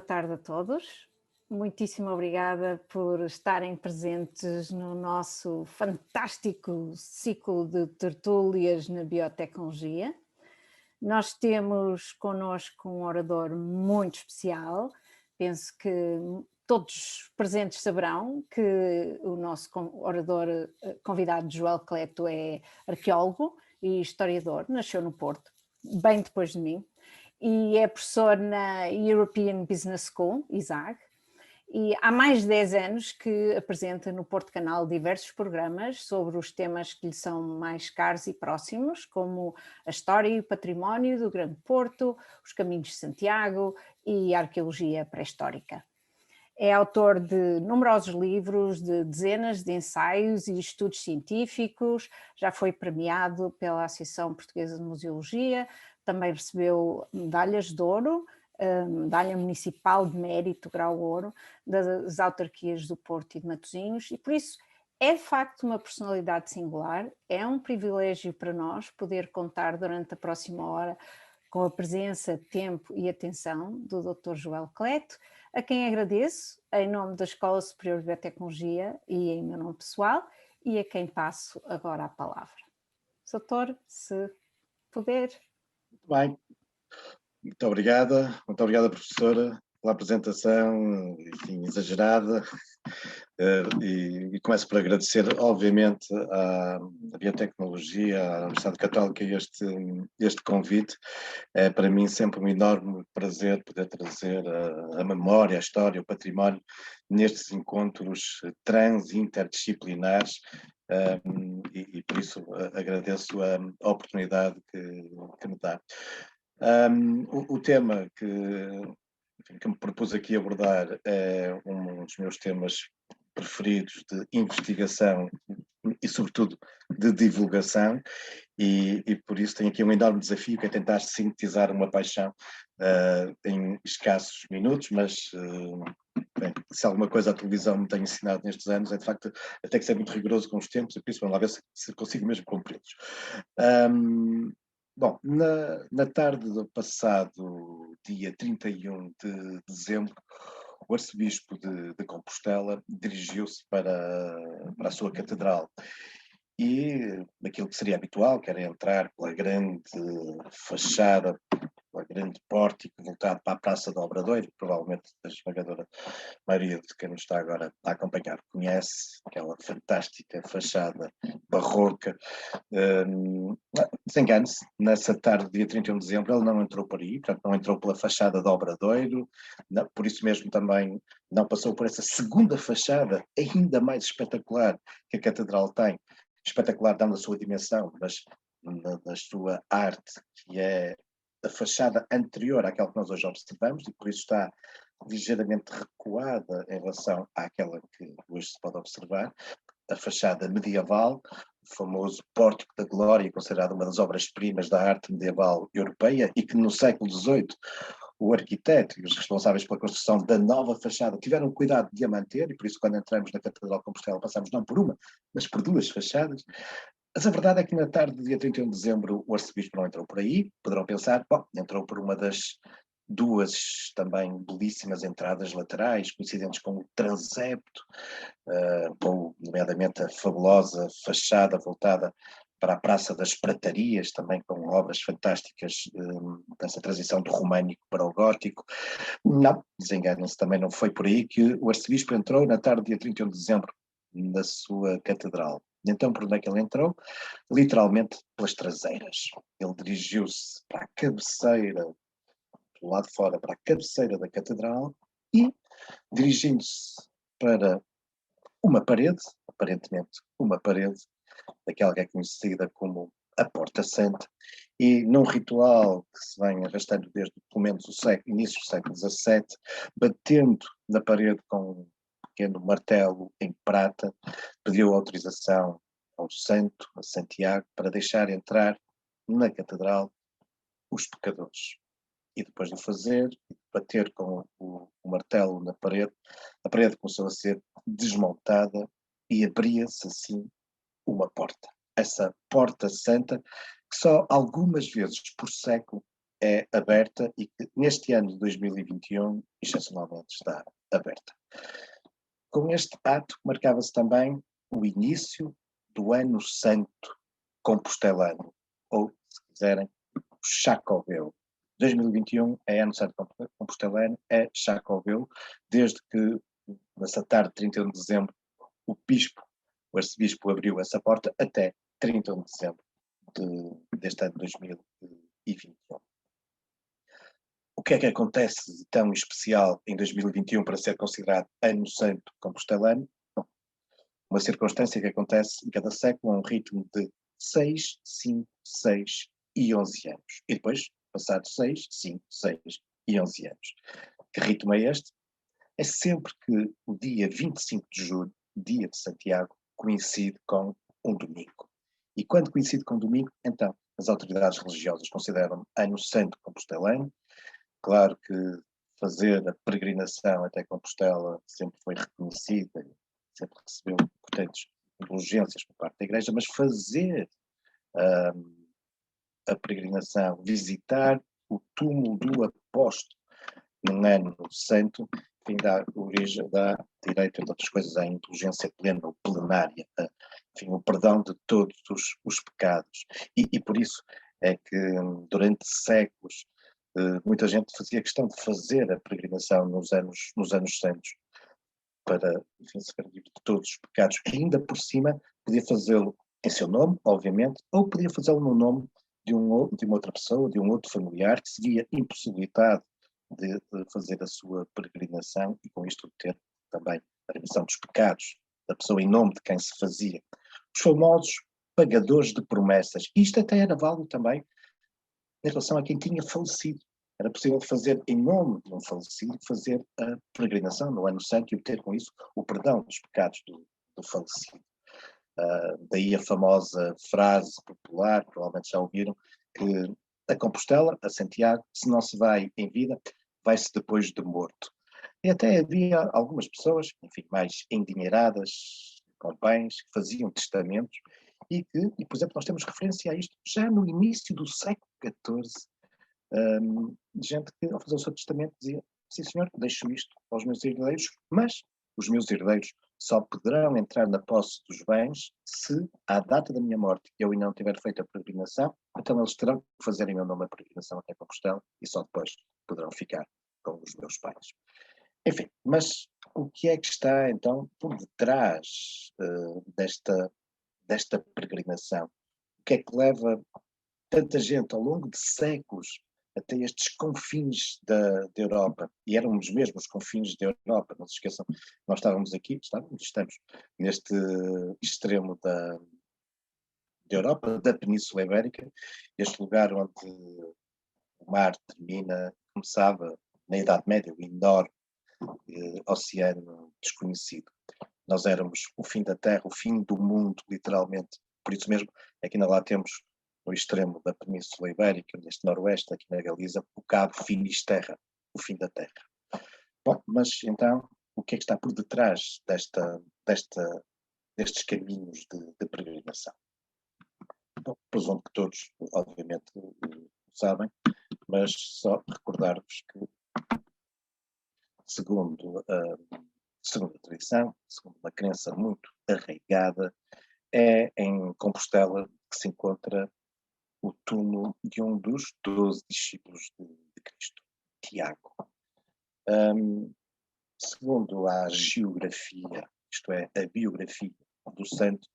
tarde a todos. Muitíssimo obrigada por estarem presentes no nosso fantástico ciclo de tertúlias na biotecnologia. Nós temos connosco um orador muito especial. Penso que todos presentes saberão que o nosso orador convidado, Joel Cleto, é arqueólogo e historiador, nasceu no Porto, bem depois de mim, e é professor na European Business School, ISAG, e há mais de 10 anos que apresenta no Porto Canal diversos programas sobre os temas que lhe são mais caros e próximos, como a história e o património do Grande Porto, os caminhos de Santiago e a arqueologia pré-histórica. É autor de numerosos livros, de dezenas de ensaios e estudos científicos, já foi premiado pela Associação Portuguesa de Museologia, também recebeu medalhas de ouro, medalha municipal de mérito, grau ouro, das autarquias do Porto e de Matosinhos, e por isso é de facto uma personalidade singular. É um privilégio para nós poder contar durante a próxima hora com a presença, tempo e atenção do Dr. Joel Cleto, a quem agradeço em nome da Escola Superior de Biotecnologia e em meu nome pessoal, e a quem passo agora a palavra. Doutor, se puder. Muito bem. Muito obrigada, professora, pela apresentação, enfim, exagerada. E começo por agradecer, obviamente, à Biotecnologia, à Universidade Católica, este convite. É para mim sempre um enorme prazer poder trazer a memória, a história, o património nestes encontros trans-interdisciplinares. E por isso agradeço a oportunidade que me dá. O tema que me propus aqui abordar é um dos meus temas preferidos de investigação e, sobretudo, de divulgação, e por isso tenho aqui um enorme desafio, que é tentar sintetizar uma paixão em escassos minutos, mas bem, se alguma coisa a televisão me tem ensinado nestes anos é, de facto, até que ser muito rigoroso com os tempos, e por isso vamos lá ver se consigo mesmo cumpri-los. Bom, na tarde do passado dia 31 de dezembro, o arcebispo de Compostela dirigiu-se para a sua catedral e aquilo que seria habitual, que era entrar pela grande fachada, pela grande pórtico voltado para a Praça do Obradoiro, provavelmente a esmagadora maioria de quem nos está agora a acompanhar conhece aquela fantástica fachada barroca. Desengane-se, nessa tarde, dia 31 de dezembro, ele não entrou por aí, portanto não entrou pela fachada do Obradoiro, não, por isso mesmo também não passou por essa segunda fachada, ainda mais espetacular que a Catedral tem, espetacular dando a sua dimensão, mas na sua arte, que é a fachada anterior àquela que nós hoje observamos, e por isso está ligeiramente recuada em relação àquela que hoje se pode observar, a fachada medieval, o famoso Pórtico da Glória, considerado uma das obras-primas da arte medieval europeia, e que no século XVIII o arquiteto e os responsáveis pela construção da nova fachada tiveram cuidado de a manter, e por isso quando entramos na Catedral de Compostela passamos não por uma, mas por duas fachadas. Mas a verdade é que na tarde do dia 31 de dezembro o arcebispo não entrou por aí. Poderão pensar, bom, entrou por uma das duas também belíssimas entradas laterais, coincidentes com o transepto, ou nomeadamente a fabulosa fachada voltada para a Praça das Pratarias, também com obras fantásticas dessa transição do românico para o gótico. Não, desenganem-se, também não foi por aí que o arcebispo entrou na tarde do dia 31 de dezembro na sua catedral. Então, por onde é que ele entrou? Literalmente pelas traseiras. Ele dirigiu-se para a cabeceira, do lado de fora, para a cabeceira da catedral, e, dirigindo-se para uma parede, aparentemente uma parede, daquela que é conhecida como a Porta Santa, e num ritual que se vem arrastando desde pelo menos o início do século XVII, batendo na parede com um pequeno martelo em prata, pediu autorização ao santo, a Santiago, para deixar entrar na catedral os pecadores. E depois de fazer, bater com o martelo na parede, a parede começou a ser desmontada e abria-se assim uma porta. Essa Porta Santa, que só algumas vezes por século é aberta e que neste ano de 2021, excepcionalmente, está aberta. Com este ato marcava-se também o início do Ano Santo Compostelano, ou, se quiserem, o Chacoveu. 2021 é Ano Santo Compostelano, é Chacoveu, desde que, nessa tarde de 31 de dezembro, o arcebispo abriu essa porta até 31 de dezembro deste ano de 2021. O que é que acontece de tão especial em 2021 para ser considerado Ano Santo Compostelano? Bom, uma circunstância que acontece em cada século a um ritmo de 6, 5, 6 e 11 anos. E depois, passados 6, 5, 6 e 11 anos. Que ritmo é este? É sempre que o dia 25 de julho, dia de Santiago, coincide com um domingo. E quando coincide com um domingo, então, as autoridades religiosas consideram Ano Santo Compostelano. Claro que fazer a peregrinação até Compostela sempre foi reconhecida, sempre recebeu importantes indulgências por parte da Igreja, mas fazer a peregrinação, visitar o túmulo do apóstolo num ano santo, enfim, dá origem, dá direito, entre outras coisas, à indulgência plena ou plenária, enfim, o perdão de todos os pecados. E por isso é que durante séculos muita gente fazia questão de fazer a peregrinação nos anos santos para, enfim, se livre de todos os pecados. E ainda por cima podia fazê-lo em seu nome, obviamente, ou podia fazê-lo no nome de uma outra pessoa, de um outro familiar que se via impossibilitado de fazer a sua peregrinação e com isto obter também a remissão dos pecados da pessoa em nome de quem se fazia. Os famosos pagadores de promessas. Isto até era válido também em relação a quem tinha falecido. Era possível fazer, em nome de um falecido, fazer a peregrinação no Ano Santo e obter com isso o perdão dos pecados do falecido. Daí a famosa frase popular, provavelmente já ouviram, que a Compostela, a Santiago, se não se vai em vida, vai-se depois de morto. E até havia algumas pessoas, enfim, mais endinheiradas, com bens, que faziam testamentos e, por exemplo, nós temos referência a isto já no início do século XIV, gente que ao fazer o seu testamento dizia, sim senhor, deixo isto aos meus herdeiros, mas os meus herdeiros só poderão entrar na posse dos bens se, à data da minha morte, eu ainda não tiver feito a peregrinação, então eles terão que fazer em meu nome a peregrinação até Compostela e só depois poderão ficar com os meus pais. Enfim, mas o que é que está então por detrás desta peregrinação? O que é que leva tanta gente ao longo de séculos até estes confins da Europa? E eram os mesmos confins da Europa, não se esqueçam, nós estamos neste extremo da Europa, da Península Ibérica, este lugar onde o mar termina, começava na Idade Média, o enorme oceano desconhecido. Nós éramos o fim da Terra, o fim do mundo, literalmente. Por isso mesmo é que ainda lá temos, no extremo da Península Ibérica, neste noroeste, aqui na Galiza, o Cabo Finisterra, o fim da Terra. Bom, mas então, o que é que está por detrás destes caminhos de peregrinação? Bom, presumo que todos, obviamente, sabem, mas só recordar-vos que, segundo a tradição, segundo uma crença muito arraigada, é em Compostela que se encontra o túmulo de um dos 12 discípulos de Cristo, Tiago. Segundo a geografia, isto é, a biografia do santo,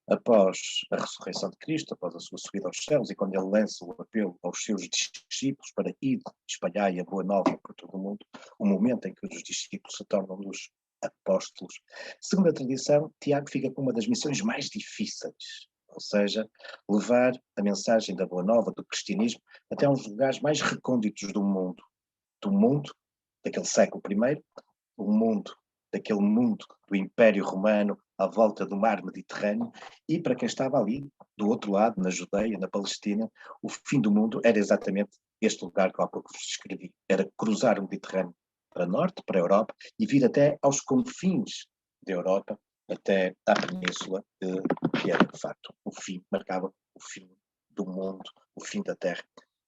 após a ressurreição de Cristo, após a sua subida aos céus, e quando ele lança o apelo aos seus discípulos para ir espalhar a boa nova por todo o mundo, o momento em que os discípulos se tornam os apóstolos. Segundo a tradição, Tiago fica com uma das missões mais difíceis, ou seja, levar a mensagem da boa nova, do cristianismo, até aos lugares mais recônditos do mundo daquele século I, daquele mundo do Império Romano à volta do mar Mediterrâneo, e para quem estava ali, do outro lado, na Judeia, na Palestina, o fim do mundo era exatamente este lugar que há pouco vos descrevi, era cruzar o Mediterrâneo para norte, para a Europa, e vir até aos confins da Europa, até à Península, que era de facto o fim, marcava o fim do mundo, o fim da Terra,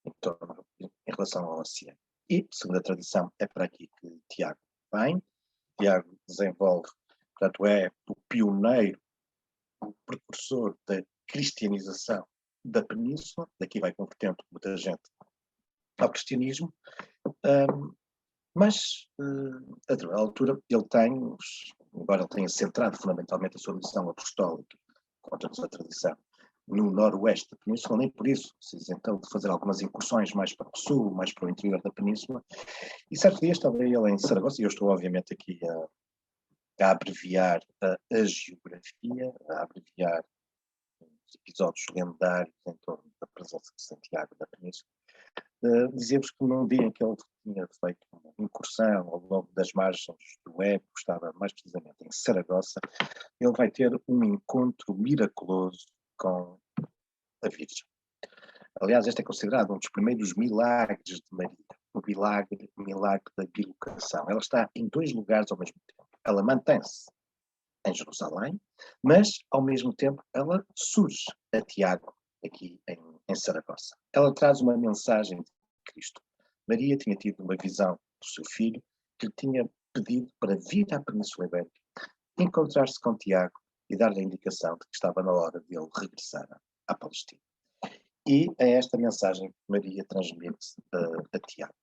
em em relação ao oceano. E, segundo a tradição, é para aqui que Tiago vem. Tiago desenvolve, portanto, é o pioneiro, o precursor da cristianização da península, daqui vai convertendo muita gente ao cristianismo, mas a dada altura ele tem, embora ele tenha centrado fundamentalmente a sua missão apostólica, conta-nos a tradição, no noroeste da península, nem por isso se isentou de fazer algumas incursões mais para o sul, mais para o interior da península, e certo dia estava ele em Saragossa, e eu estou obviamente aqui a abreviar a geografia, a abreviar os episódios lendários em torno da presença de Santiago na península. Dizemos que num dia em que ele tinha feito uma incursão ao longo das margens do Ebro, estava mais precisamente em Saragossa, ele vai ter um encontro miraculoso com a Virgem. Aliás, este é considerado um dos primeiros milagres de Maria, o milagre da bilocação. Ela está em dois lugares ao mesmo tempo. Ela mantém-se em Jerusalém, mas ao mesmo tempo ela surge a Tiago, aqui em Saragossa. Ela traz uma mensagem de Cristo. Maria tinha tido uma visão do seu filho, que lhe tinha pedido para vir à Península Ibérica, encontrar-se com Tiago e dar-lhe a indicação de que estava na hora de ele regressar à Palestina. E é esta mensagem que Maria transmite a Tiago.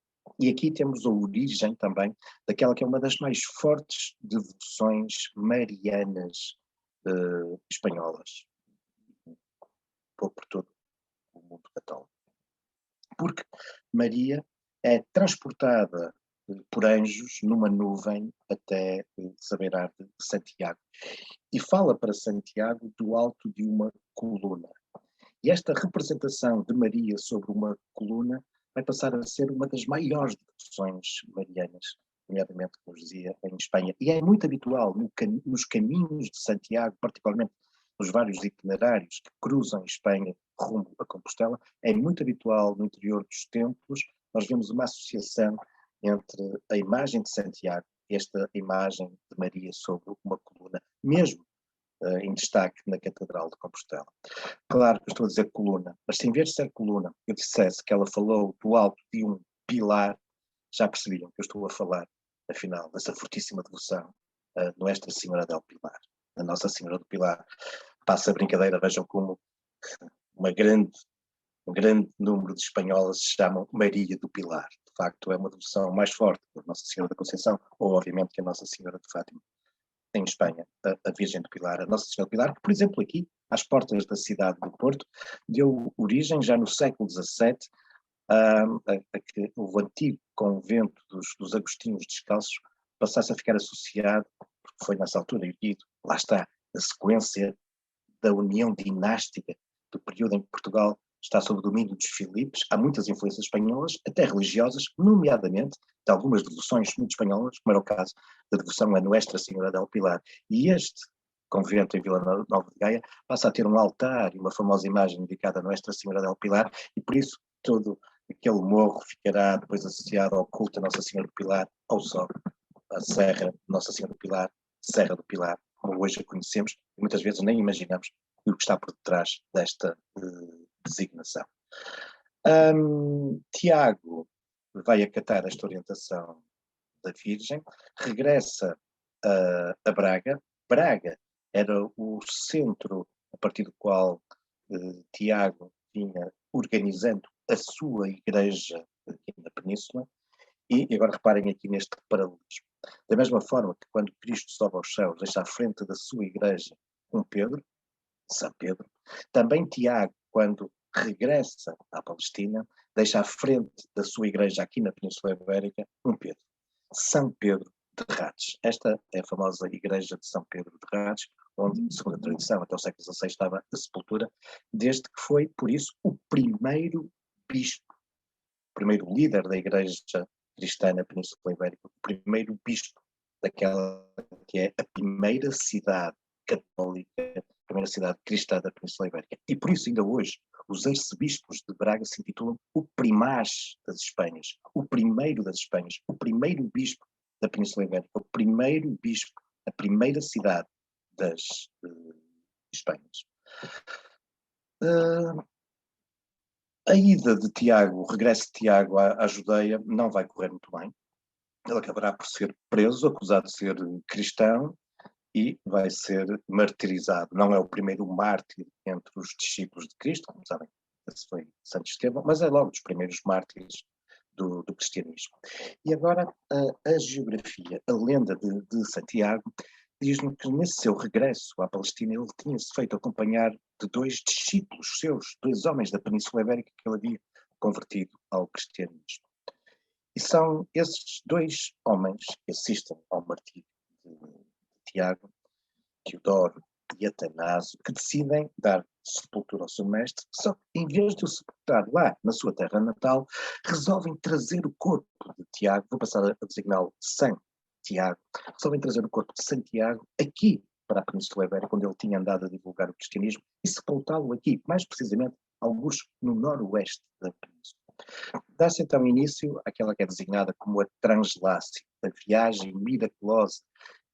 E aqui temos a origem também daquela que é uma das mais fortes devoções marianas espanholas, por todo o mundo católico. Porque Maria é transportada por anjos numa nuvem até a beira de Santiago. E fala para Santiago do alto de uma coluna. E esta representação de Maria sobre uma coluna vai passar a ser uma das maiores devoções marianas, nomeadamente, como dizia, em Espanha. E é muito habitual nos caminhos de Santiago, particularmente nos vários itinerários que cruzam Espanha rumo a Compostela, é muito habitual no interior dos templos, nós vemos uma associação entre a imagem de Santiago e esta imagem de Maria sobre uma coluna, mesmo em destaque na Catedral de Compostela. Claro que eu estou a dizer coluna, mas se em vez de ser coluna eu dissesse que ela falou do alto de um pilar, já percebiam que eu estou a falar, afinal, dessa fortíssima devoção a Nossa Senhora del Pilar. A Nossa Senhora do Pilar. Passa a brincadeira, vejam como um grande número de espanholas se chamam Maria do Pilar. De facto, é uma devoção mais forte que a Nossa Senhora da Conceição, ou obviamente que a Nossa Senhora de Fátima. Em Espanha, a Virgem do Pilar, a Nossa Senhora do Pilar, que, por exemplo, aqui, às portas da cidade do Porto, deu origem, já no século XVII, a que o antigo convento dos Agostinhos Descalços passasse a ficar associado, porque foi nessa altura erguido, lá está, a sequência da união dinástica do período em que Portugal está sob o domínio dos Filipes. Há muitas influências espanholas, até religiosas, nomeadamente de algumas devoções muito espanholas, como era o caso da devoção a Nuestra Senhora del Pilar. E este convento em Vila Nova de Gaia passa a ter um altar e uma famosa imagem dedicada a Nuestra Senhora del Pilar, e por isso todo aquele morro ficará depois associado ao culto a Nossa Senhora do Pilar, ao sol, à Serra Nossa Senhora do Pilar, Serra do Pilar, como hoje a conhecemos, e muitas vezes nem imaginamos o que está por detrás desta designação. Tiago vai acatar esta orientação da Virgem, regressa a Braga. Braga era o centro a partir do qual Tiago vinha organizando a sua igreja aqui na Península, e agora reparem aqui neste paralelismo. Da mesma forma que quando Cristo sobe aos céus, deixa à frente da sua igreja Pedro, São Pedro, também Tiago, quando regressa à Palestina, deixa à frente da sua igreja aqui na Península Ibérica Pedro, São Pedro de Rates. Esta é a famosa igreja de São Pedro de Rates, onde, segundo a tradição, até o século XVI estava a sepultura, desde que foi, por isso, o primeiro bispo, o primeiro líder da igreja cristã na Península Ibérica, o primeiro bispo daquela que é a primeira cidade católica, a primeira cidade cristã da Península Ibérica. E por isso, ainda hoje, os arcebispos de Braga se intitulam o primaz das Espanhas, o primeiro das Espanhas, o primeiro bispo da Península Ibérica, o primeiro bispo, a primeira cidade das Espanhas. A ida de Tiago, o regresso de Tiago à Judeia não vai correr muito bem. Ele acabará por ser preso, acusado de ser cristão e vai ser martirizado. Não é o primeiro mártir entre os discípulos de Cristo, como sabem, esse foi Santo Estevão, mas é logo dos primeiros mártires do cristianismo. E agora a geografia, a lenda de Santiago, diz-nos que nesse seu regresso à Palestina ele tinha-se feito acompanhar de 2 discípulos seus, 2 homens da Península Ibérica que ele havia convertido ao cristianismo. E são esses 2 homens que assistem ao martírio de Tiago, Teodoro e Atanásio, que decidem dar sepultura ao seu mestre, só que em vez de o sepultar lá na sua terra natal, resolvem trazer o corpo de Tiago, vou passar a designá-lo São Tiago, resolvem trazer o corpo de Santiago aqui para a Península Ibérica, onde ele tinha andado a divulgar o cristianismo, e sepultá-lo aqui, mais precisamente, alguns no noroeste da Península. Dá-se então início àquela que é designada como a translácia, a viagem miraculosa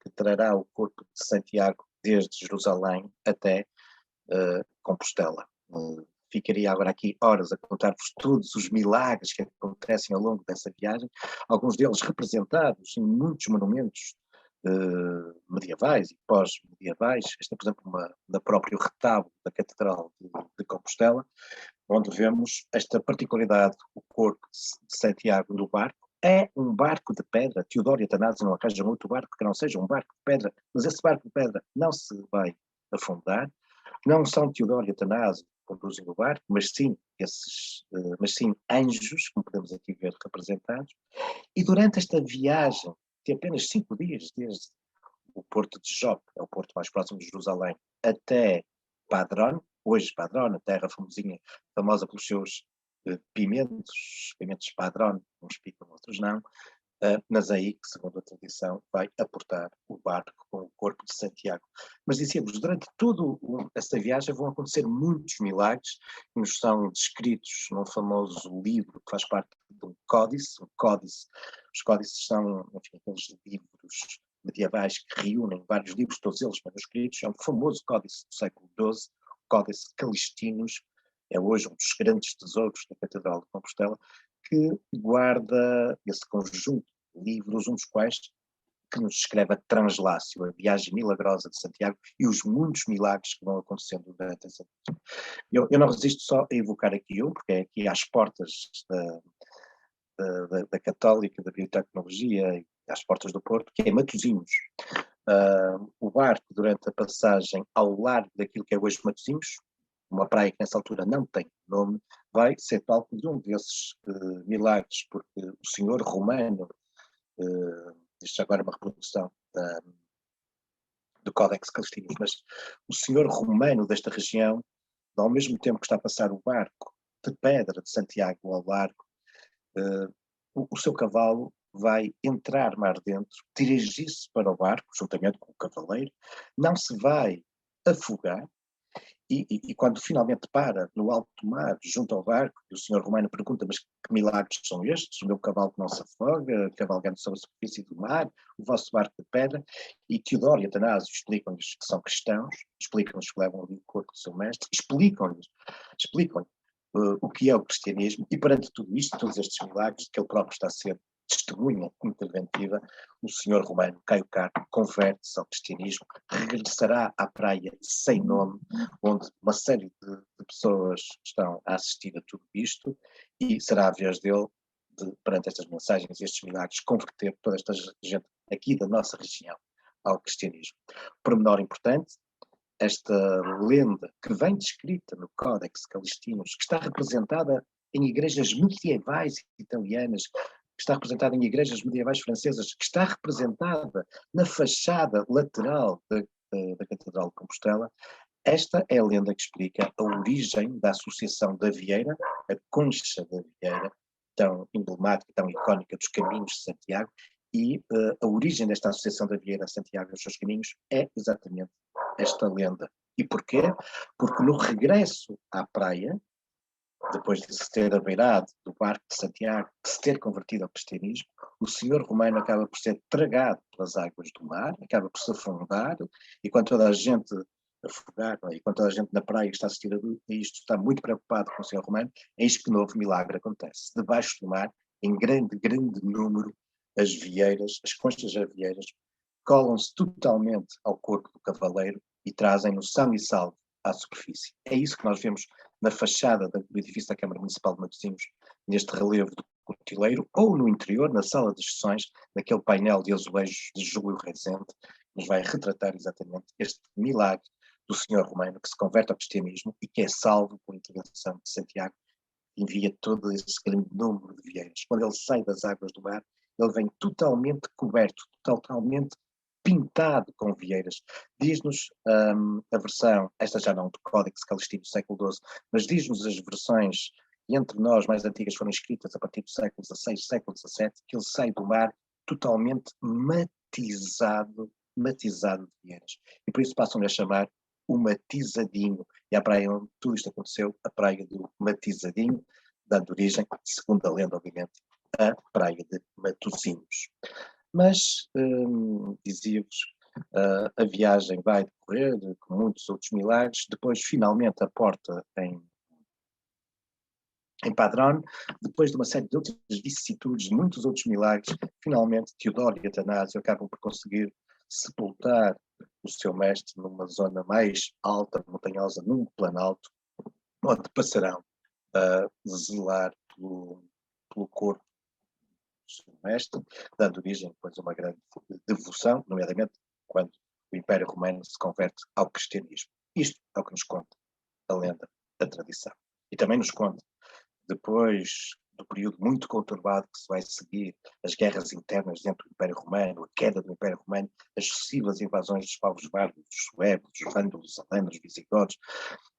que trará o corpo de Santiago desde Jerusalém até Compostela. Ficaria agora aqui horas a contar-vos todos os milagres que acontecem ao longo dessa viagem, alguns deles representados em muitos monumentos medievais e pós-medievais. Este é, por exemplo, da próprio retábulo da Catedral de Compostela, onde vemos esta particularidade, o corpo de Santiago no barco. É um barco de pedra. Teodoro e Atanásio não arranjam outro barco que não seja um barco de pedra, mas esse barco de pedra não se vai afundar. Não são Teodoro e Atanásio que conduzem o barco, mas sim anjos, como podemos aqui ver representados. E durante esta viagem, de apenas 5 dias, desde o porto de Jope, é o porto mais próximo de Jerusalém, até Padrón, hoje Padrón, a terra famosa pelos seus pimentos Padrón, uns picam, outros não, mas aí que, segundo a tradição, vai aportar o barco com o corpo de Santiago. Mas dizíamos, durante toda esta viagem vão acontecer muitos milagres, que nos são descritos num famoso livro que faz parte de um códice. Os códices são, enfim, aqueles livros medievais que reúnem vários livros, todos eles manuscritos. É um famoso códice do século XII, o Códice Calistinos, é hoje um dos grandes tesouros da Catedral de Compostela, que guarda esse conjunto de livros, um dos quais que nos descreve a translácio, a viagem milagrosa de Santiago e os muitos milagres que vão acontecendo durante essa viagem. Eu não resisto só a evocar aqui porque é aqui às portas da Católica, da Biotecnologia, e às portas do Porto, que é Matosinhos. O barco, durante a passagem ao largo daquilo que é hoje Matosinhos, uma praia que nessa altura não tem nome, vai ser palco de um desses milagres, porque o senhor romano, isto agora é uma reprodução do Códex Calixtinus, mas o senhor romano desta região, ao mesmo tempo que está a passar o barco de pedra de Santiago ao largo, o seu cavalo vai entrar mar dentro, dirigir-se para o barco, juntamente com o cavaleiro, não se vai afogar, e quando finalmente para no alto mar, junto ao barco, e o senhor romano pergunta, mas que milagres são estes? O meu cavalo que não se afoga, cavalgando sobre a superfície do mar, o vosso barco de pedra, e Teodoro e Atanásio explicam-lhes que são cristãos, explicam-lhes que levam ali o corpo do seu mestre, explicam-lhes o que é o cristianismo, e perante tudo isto, todos estes milagres, que ele próprio está a ser testemunha interventiva, o senhor romano Caio Carmo converte-se ao cristianismo, regressará à praia sem nome, onde uma série de pessoas estão a assistir a tudo isto, e será a vez dele, perante estas mensagens e estes milagres, converter toda esta gente aqui da nossa região ao cristianismo. Pormenor importante, esta lenda que vem descrita no Códex Calixtinus, que está representada em igrejas medievais italianas, que está representada em igrejas medievais francesas, que está representada na fachada lateral da Catedral de Compostela. Esta é a lenda que explica a origem da Associação da Vieira, a Concha da Vieira, tão emblemática, tão icónica dos caminhos de Santiago, e a origem desta Associação da Vieira Santiago e os seus caminhos é exatamente esta lenda. E porquê? Porque no regresso à praia, depois de se ter abeirado do barco de Santiago, de se ter convertido ao cristianismo, o senhor romano acaba por ser tragado pelas águas do mar, acaba por se afundar, e quando toda a gente afogar, não é? E quando toda a gente na praia está a assistir a isto, está muito preocupado com o Senhor Romano, eis que novo milagre acontece. Debaixo do mar, em grande, grande número, as vieiras, as conchas avieiras, colam-se totalmente ao corpo do cavaleiro e trazem-no são e salvo à superfície. É isso que nós vemos na fachada do edifício da Câmara Municipal de Matosinhos, neste relevo do cortileiro, ou no interior, na sala de sessões, naquele painel de azulejos de Júlio Rezende, que nos vai retratar exatamente este milagre do Senhor Romano que se converte ao cristianismo e que é salvo por intervenção de Santiago, que envia todo esse grande número de vieiras. Quando ele sai das águas do mar, ele vem totalmente coberto, totalmente pintado com vieiras. Diz-nos a versão, esta já não do Códex Calistino do século XII, mas diz-nos as versões que entre nós mais antigas foram escritas a partir do século XVI, século XVII, que ele sai do mar totalmente matizado de vieiras. E por isso passam-lhe a chamar o Matizadinho. E a praia onde tudo isto aconteceu, a praia do Matizadinho, dando origem, segundo a lenda, obviamente, à praia de Matosinhos. Mas, dizia-vos, a viagem vai decorrer com muitos outros milagres. Depois, finalmente, a porta em Padrón, depois de uma série de outras vicissitudes, muitos outros milagres, finalmente Teodoro e Atanásio acabam por conseguir sepultar o seu mestre numa zona mais alta, montanhosa, num planalto, onde passarão a zelar pelo corpo do seu mestre, dando origem depois a uma grande devoção, nomeadamente quando o Império Romano se converte ao cristianismo. Isto é o que nos conta a lenda, a tradição. E também nos conta, depois do período muito conturbado que se vai seguir, as guerras internas dentro do Império Romano, a queda do Império Romano, as sucessivas invasões dos povos bárbaros, dos suevos, dos vândalos, alemanos, visigodos,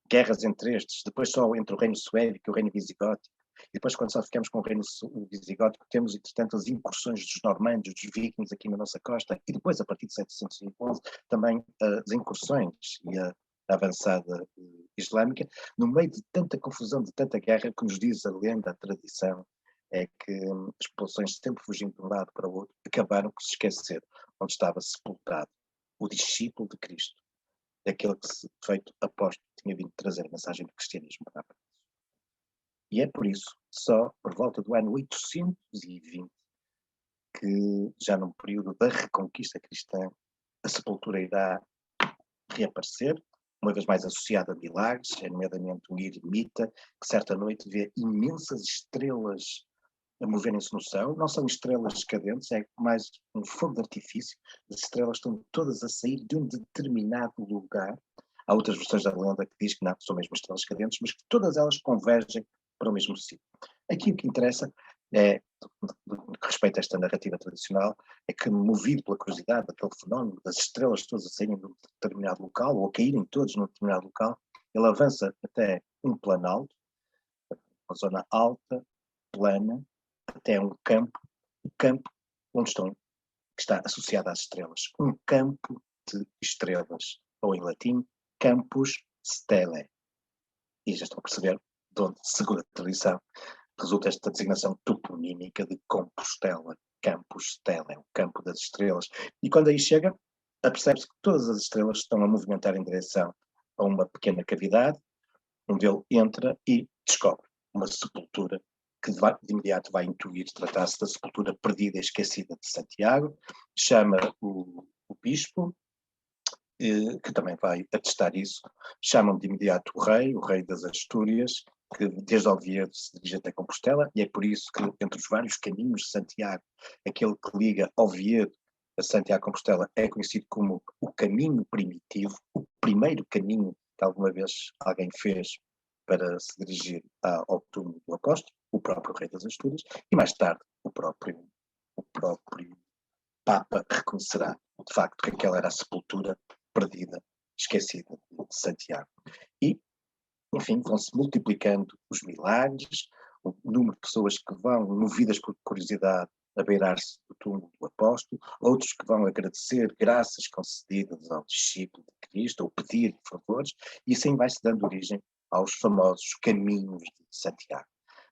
guerras entre estes, depois só entre o reino suébico e o reino visigótico, e depois quando só ficamos com o reino visigótico temos, entretanto, as incursões dos normandos, dos vikings aqui na nossa costa, e depois, a partir de 711, também as incursões e a avançada islâmica, no meio de tanta confusão, de tanta guerra, que nos diz a lenda, a tradição, é que as populações, sempre fugindo de um lado para o outro, acabaram por se esquecer onde estava sepultado o discípulo de Cristo, daquele que, feito apóstolo, tinha vindo trazer a mensagem do cristianismo para a paz. E é por isso, só por volta do ano 820, que já num período da reconquista cristã, a sepultura irá reaparecer, uma vez mais associada a milagres, é nomeadamente um eremita, que certa noite vê imensas estrelas a moverem-se no céu. Não são estrelas cadentes, é mais um fogo de artifício. As estrelas estão todas a sair de um determinado lugar. Há outras versões da lenda que diz que não são mesmo estrelas cadentes, mas que todas elas convergem para o mesmo sítio. Aqui o que interessa é, no que respeita a esta narrativa tradicional, é que, movido pela curiosidade daquele fenómeno das estrelas todas a saírem de um determinado local, ou a caírem todos num determinado local, ele avança até um planalto, uma zona alta, plana, até um campo, o campo onde estão, que está associado às estrelas, um campo de estrelas, ou em latim, campus stelae. E já estão a perceber de onde, segundo a tradição, resulta esta designação toponímica de Compostela, Campus Stelae, o campo das estrelas. E quando aí chega, apercebe-se que todas as estrelas estão a movimentar em direção a uma pequena cavidade, onde ele entra e descobre uma sepultura que de imediato vai intuir tratar-se da sepultura perdida e esquecida de Santiago, chama o bispo, que também vai atestar isso, chamam de imediato o rei das Astúrias, que desde Oviedo se dirige até Compostela, e é por isso que entre os vários caminhos de Santiago, aquele que liga Oviedo a Santiago Compostela é conhecido como o caminho primitivo, o primeiro caminho que alguma vez alguém fez para se dirigir ao túmulo do apóstolo, o próprio rei das Astúrias, e mais tarde o próprio Papa reconhecerá, de facto, que aquela era a sepultura perdida, esquecida de Santiago. E, enfim, vão-se multiplicando os milagres, o número de pessoas que vão, movidas por curiosidade, a beirar-se do túmulo do apóstolo, outros que vão agradecer graças concedidas ao discípulo de Cristo, ou pedir favores, e assim vai-se dando origem aos famosos caminhos de Santiago.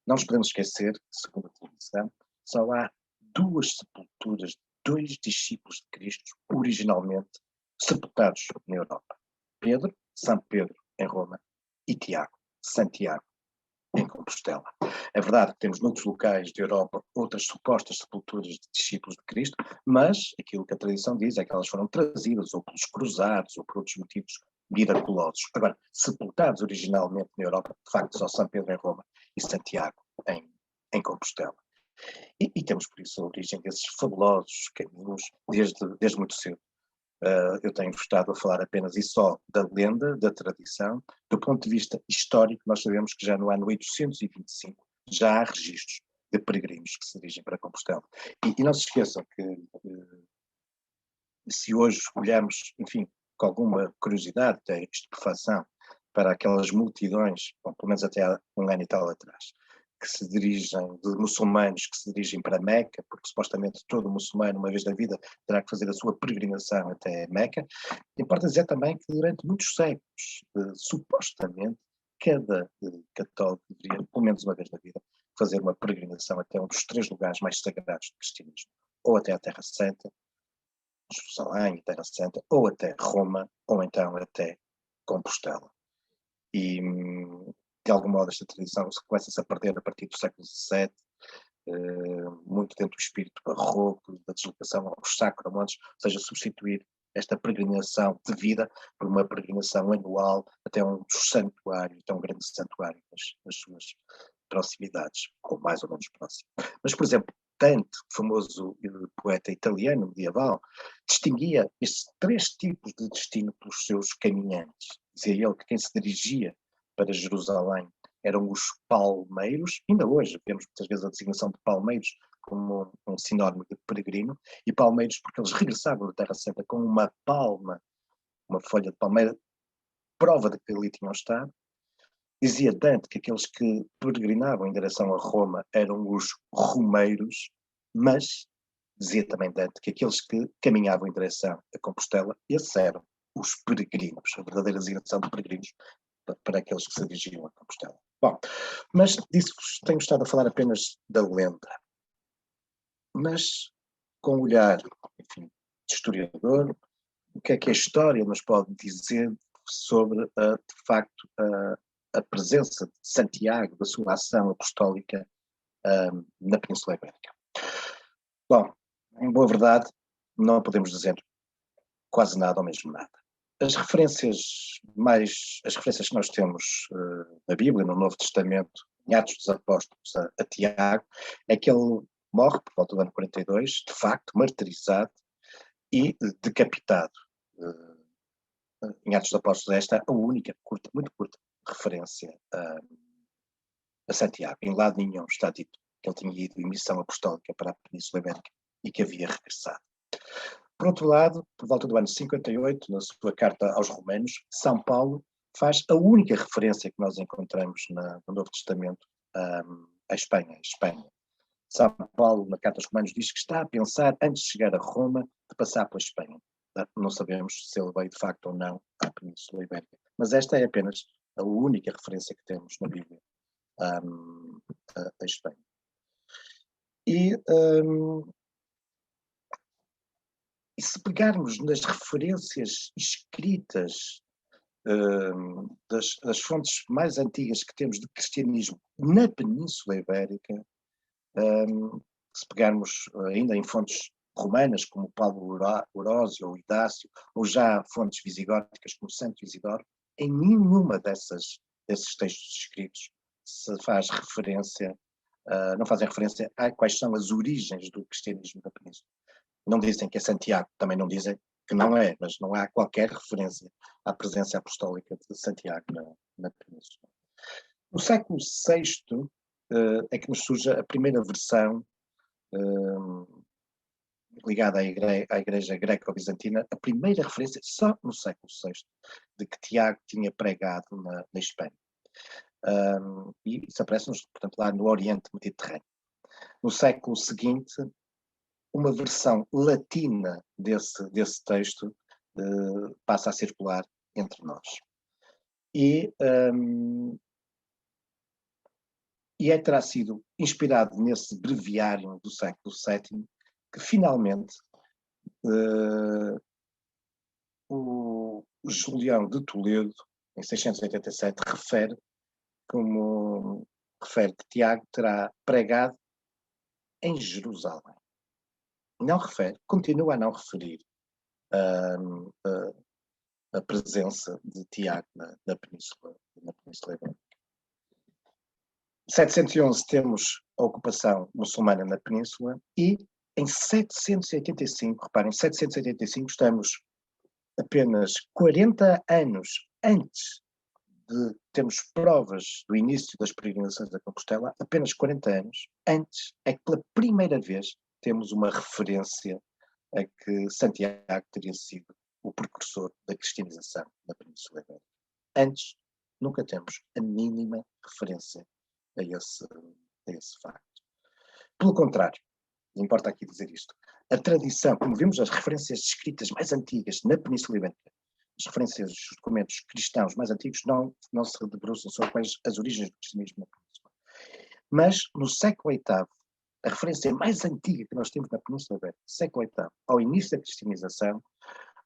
Não nos podemos esquecer que, segundo a tradição, só há duas sepulturas, dois discípulos de Cristo, originalmente sepultados na Europa. Pedro, São Pedro em Roma, e Tiago, Santiago em Compostela. É verdade que temos noutros locais de Europa outras supostas sepulturas de discípulos de Cristo, mas aquilo que a tradição diz é que elas foram trazidas ou pelos cruzados ou por outros motivos miraculosos. Agora, sepultados originalmente na Europa, de facto, só São Pedro em Roma e Santiago em Compostela. E temos por isso a origem desses fabulosos caminhos desde muito cedo. Eu tenho estado a falar apenas e só da lenda, da tradição. Do ponto de vista histórico, nós sabemos que já no ano 825 já há registros de peregrinos que se dirigem para Compostela. E não se esqueçam que se hoje olhamos, enfim, com alguma curiosidade, até estupefação, para aquelas multidões, bom, pelo menos até há um ano e tal atrás, que se dirigem, de muçulmanos que se dirigem para Meca, porque supostamente todo muçulmano, uma vez na vida, terá que fazer a sua peregrinação até Meca. Importa dizer também que durante muitos séculos, supostamente, cada católico deveria, pelo menos uma vez na vida, fazer uma peregrinação até um dos 3 lugares mais sagrados do cristianismo, ou até a Terra Santa, Jerusalém, Terra Santa, ou até Roma, ou então até Compostela. E, de algum modo, esta tradição começa-se a perder a partir do século XVII, muito dentro do espírito barroco, da deslocação aos sacramentos, ou seja, substituir esta peregrinação de vida por uma peregrinação anual até um santuário, até um grande santuário nas suas proximidades, ou mais ou menos próximo. Mas, por exemplo, Dante, o famoso poeta italiano medieval, distinguia estes 3 tipos de destino pelos seus caminhantes. Dizia ele que quem se dirigia para Jerusalém eram os palmeiros, ainda hoje vemos muitas vezes a designação de palmeiros como um sinónimo de peregrino, e palmeiros porque eles regressavam da Terra Santa com uma palma, uma folha de palmeira, prova de que ali tinham estado. Dizia Dante que aqueles que peregrinavam em direção a Roma eram os romeiros, mas dizia também Dante que aqueles que caminhavam em direção a Compostela, esses eram os peregrinos, a verdadeira designação de peregrinos para aqueles que se dirigiam a Compostela. Bom, mas disso tenho estado a falar apenas da lenda. Mas com um olhar, enfim, de historiador, o que é que a história nos pode dizer sobre, de facto, a presença de Santiago, da sua ação apostólica na Península Ibérica? Bom, em boa verdade, não podemos dizer quase nada ou mesmo nada. As referências que nós temos na Bíblia, no Novo Testamento, em Atos dos Apóstolos, a Tiago, é que ele morre por volta do ano 42, de facto, martirizado e decapitado. Em Atos dos Apóstolos, esta é a única, muito curta, referência a Santiago. Em lado nenhum está dito que ele tinha ido em missão apostólica para a Península Ibérica e que havia regressado. Por outro lado, por volta do ano 58, na sua carta aos Romanos, São Paulo faz a única referência que nós encontramos no Novo Testamento à Espanha. São Paulo, na carta aos Romanos, diz que está a pensar, antes de chegar a Roma, de passar pela Espanha. Não sabemos se ele veio de facto ou não à Península Ibérica. Mas esta é apenas a única referência que temos na Bíblia à Espanha. E se pegarmos nas referências escritas das fontes mais antigas que temos de cristianismo na Península Ibérica, se pegarmos ainda em fontes romanas, como Paulo Orósio ou Idácio, ou já fontes visigóticas, como Santo Isidoro, em nenhuma desses textos escritos se faz referência, não fazem referência a quais são as origens do cristianismo da Península. Não dizem que é Santiago, também não dizem que não é, mas não há qualquer referência à presença apostólica de Santiago na Península. No século VI é que nos surge a primeira versão ligada à Igreja Greco-Bizantina, a primeira referência, só no século VI, de que Tiago tinha pregado na Espanha. E isso aparece-nos, portanto, lá no Oriente Mediterrâneo. No século seguinte, uma versão latina desse texto passa a circular entre nós. E terá sido inspirado nesse breviário do século VII que finalmente o o Julião de Toledo, em 687, refere que Tiago terá pregado em Jerusalém. Não refere, continua a não referir a presença de Tiago na Península Ibérica. Em 711 temos a ocupação muçulmana na Península e em 785, reparem, 785 estamos apenas 40 anos antes de termos provas do início das peregrinações da Compostela, apenas 40 anos antes é que pela primeira vez temos uma referência a que Santiago teria sido o precursor da cristianização na Península Ibérica. Antes, nunca temos a mínima referência a esse facto. Pelo contrário, importa aqui dizer isto, a tradição, como vimos as referências escritas mais antigas na Península Ibérica, as referências, os documentos cristãos mais antigos não se debruçam sobre quais as origens do cristianismo na Península. Mas no século VIII, a referência mais antiga que nós temos na Península Ibérica, século VIII, ao início da cristianização,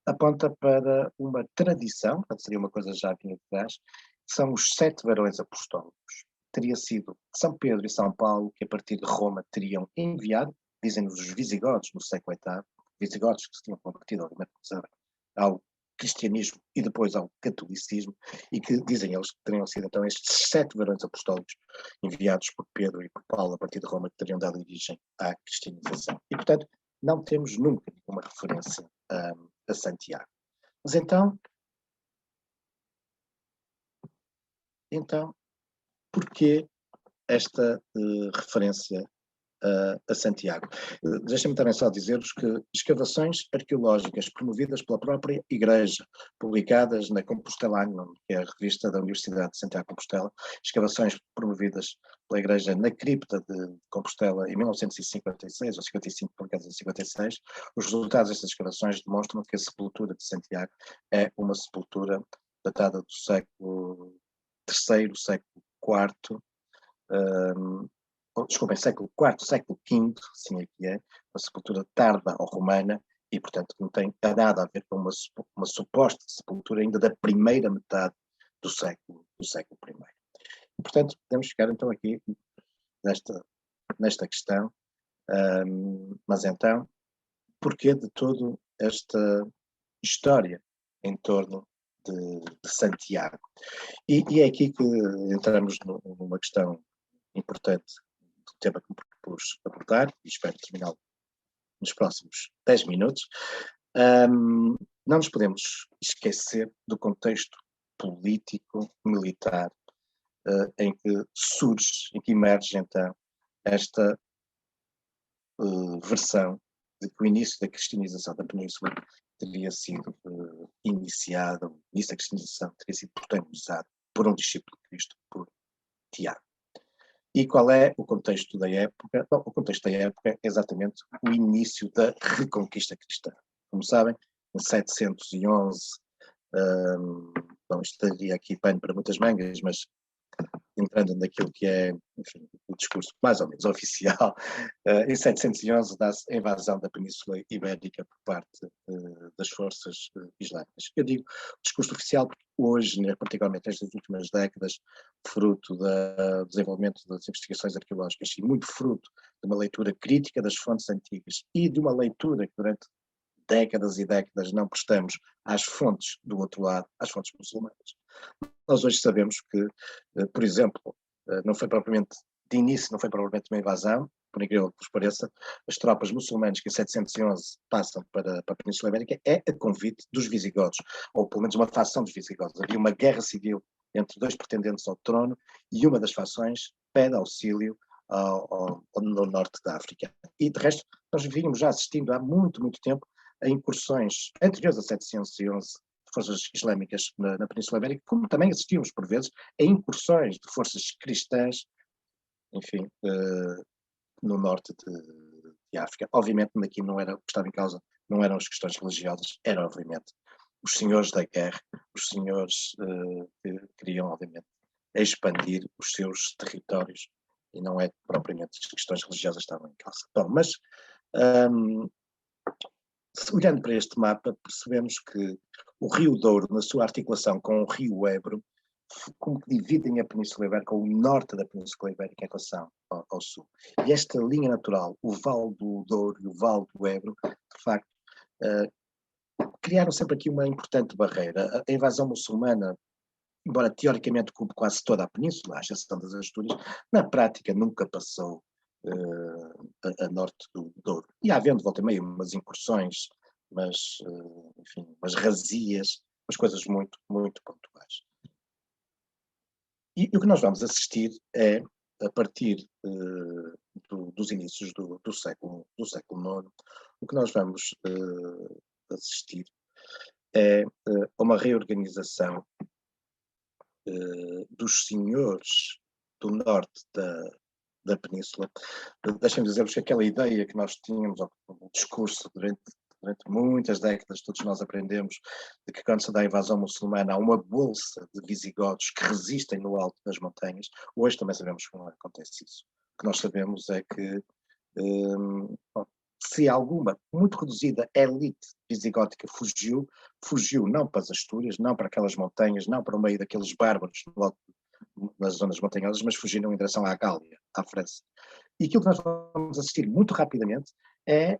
aponta para uma tradição, portanto seria uma coisa já vinha de trás, que são os 7 varões apostólicos. Teria sido São Pedro e São Paulo que a partir de Roma teriam enviado, dizem-nos os visigodos no século VIII, visigodos que se tinham convertido ao cristianismo e depois ao catolicismo, e que dizem eles que teriam sido então estes 7 varões apostólicos enviados por Pedro e por Paulo a partir de Roma que teriam dado origem à cristianização. E portanto não temos nunca nenhuma referência a Santiago. Mas então, porquê esta referência a Santiago? Deixem-me também só dizer-vos que escavações arqueológicas promovidas pela própria Igreja, publicadas na Compostelanum, que é a revista da Universidade de Santiago de Compostela, escavações promovidas pela Igreja na cripta de Compostela em 1956, ou 55, publicadas em 56, os resultados destas escavações demonstram que a sepultura de Santiago é uma sepultura datada do século III, século IV, desculpem, século IV, século V, assim é que é, uma sepultura tarda ou romana, e portanto não tem nada a ver com uma suposta sepultura ainda da primeira metade do século I. E, portanto, podemos ficar então aqui nesta questão, mas então, porquê de toda esta história em torno de Santiago? E é aqui que entramos numa questão importante do tema que me propus abordar, e espero terminá-lo nos próximos 10 minutos. Não nos podemos esquecer do contexto político, militar, em que surge, em que emerge então esta versão de que o início da cristianização da Península teria sido iniciado, o início da cristianização teria sido protagonizado por um discípulo de Cristo, por Tiago. E qual é o contexto da época? Bom, o contexto da época é exatamente o início da reconquista cristã. Como sabem, em 711, bom, isto daria aqui pano para muitas mangas, mas entrando naquilo que é, enfim, o discurso mais ou menos oficial, em 711 dá-se a invasão da Península Ibérica por parte das forças islâmicas. Eu digo discurso oficial porque hoje, particularmente nestas últimas décadas, fruto do desenvolvimento das investigações arqueológicas e muito fruto de uma leitura crítica das fontes antigas e de uma leitura que durante décadas e décadas não prestamos às fontes do outro lado, às fontes muçulmanas. Nós hoje sabemos que, por exemplo, não foi propriamente, de início, não foi propriamente uma invasão, por incrível que vos pareça, as tropas muçulmanas que em 711 passam para a Península Ibérica é a convite dos visigodos, ou pelo menos uma facção dos visigodos. Havia uma guerra civil entre 2 pretendentes ao trono e uma das fações pede auxílio no norte da África. E, de resto, nós vínhamos já assistindo há muito, muito tempo a incursões anteriores a 711 forças islâmicas na Península Ibérica, como também assistimos, por vezes, a incursões de forças cristãs, enfim, no norte de África. Obviamente, aqui não era o que estava em causa, não eram as questões religiosas, eram, obviamente, os senhores da guerra, os senhores que queriam, obviamente, expandir os seus territórios, e não é propriamente as questões religiosas que estavam em causa. Bom, mas Olhando para este mapa, percebemos que o Rio Douro, na sua articulação com o Rio Ebro, como que dividem a Península Ibérica, o norte da Península Ibérica em relação ao sul. E esta linha natural, o Vale do Douro e o Vale do Ebro, de facto, criaram sempre aqui uma importante barreira. A invasão muçulmana, embora teoricamente ocupe quase toda a península, à exceção das Astúrias, na prática nunca passou a norte do Douro. E havendo, volta e meia, umas incursões, mas, enfim, umas razias, umas coisas muito, muito pontuais. E o que nós vamos assistir é, a partir dos inícios do século IX, o que nós vamos assistir é a uma reorganização dos senhores do norte da península. Deixem-me dizer-vos que aquela ideia que nós tínhamos, o discurso durante muitas décadas, todos nós aprendemos de que quando se dá a invasão muçulmana há uma bolsa de visigodos que resistem no alto das montanhas. Hoje também sabemos que não acontece isso. O que nós sabemos é que se alguma, muito reduzida, elite visigótica fugiu não para as Astúrias, não para aquelas montanhas, não para o meio daqueles bárbaros no alto, nas zonas montanhosas, mas fugiram em direção à Gália, à França. E aquilo que nós vamos assistir muito rapidamente é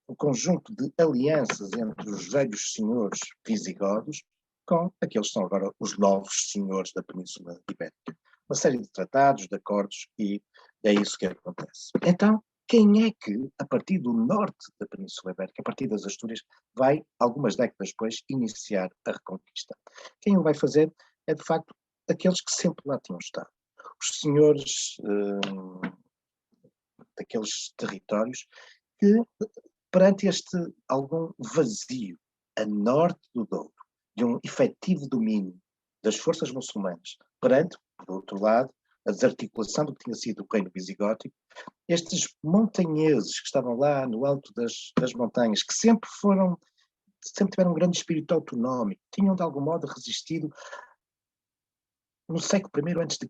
um conjunto de alianças entre os velhos senhores visigodos com aqueles que são agora os novos senhores da Península Ibérica. Uma série de tratados, de acordos, e é isso que acontece. Então, quem é que, a partir do norte da Península Ibérica, a partir das Astúrias, vai, algumas décadas depois, iniciar a reconquista? Quem o vai fazer é, de facto, aqueles que sempre lá tinham estado. Os senhores daqueles territórios que, perante este algum vazio a norte do Douro, de um efetivo domínio das forças muçulmanas, perante, por outro lado, a desarticulação do que tinha sido o reino visigótico, estes montanheses que estavam lá no alto das montanhas, que sempre tiveram um grande espírito autonómico, tinham de algum modo resistido no século I a.C.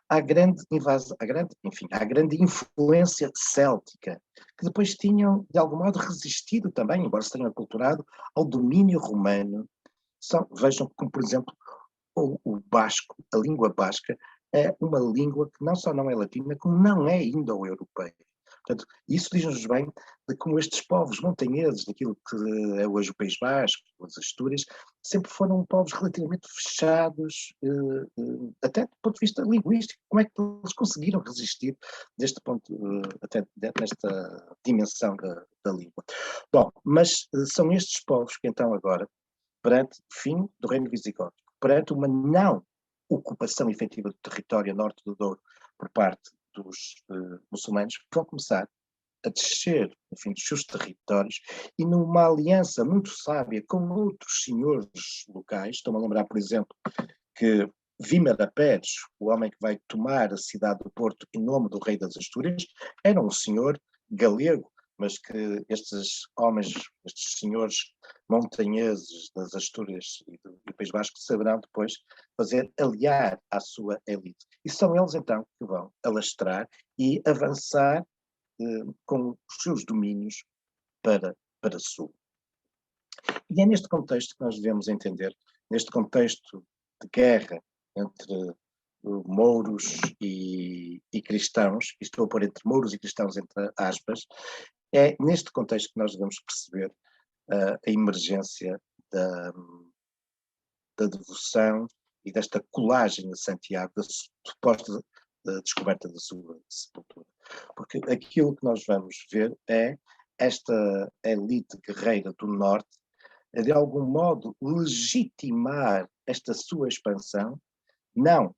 à grande invasão, à grande influência céltica, que depois tinham de algum modo resistido também, embora se tenham aculturado, ao domínio romano. Vejam como, por exemplo, o basco, a língua basca, é uma língua que não só não é latina, como não é indo-europeia. Portanto, isso diz-nos bem de como estes povos montanheses, daquilo que é hoje o País Basco, as Astúrias, sempre foram povos relativamente fechados, até do ponto de vista linguístico. Como é que eles conseguiram resistir deste ponto, até nesta dimensão da língua? Bom, mas são estes povos que então agora, perante o fim do reino visigótico, perante uma não ocupação efetiva do território a norte do Douro por parte dos muçulmanos, vão começar a descer, enfim, dos seus territórios e numa aliança muito sábia com outros senhores locais. Estou-me a lembrar, por exemplo, que Vímara Pérez, o homem que vai tomar a cidade do Porto em nome do rei das Astúrias, era um senhor galego, mas que estes homens, estes senhores montanheses das Astúrias e do País Basco saberão depois fazer aliar à sua elite. E são eles então que vão alastrar e avançar com os seus domínios para sul. E é neste contexto que nós devemos entender, neste contexto de guerra entre mouros e cristãos, e estou a pôr entre mouros e cristãos entre aspas, é neste contexto que nós devemos perceber a emergência da devoção e desta colagem a Santiago, da suposta descoberta da sua sepultura. Porque aquilo que nós vamos ver é esta elite guerreira do norte a, de algum modo, legitimar esta sua expansão, não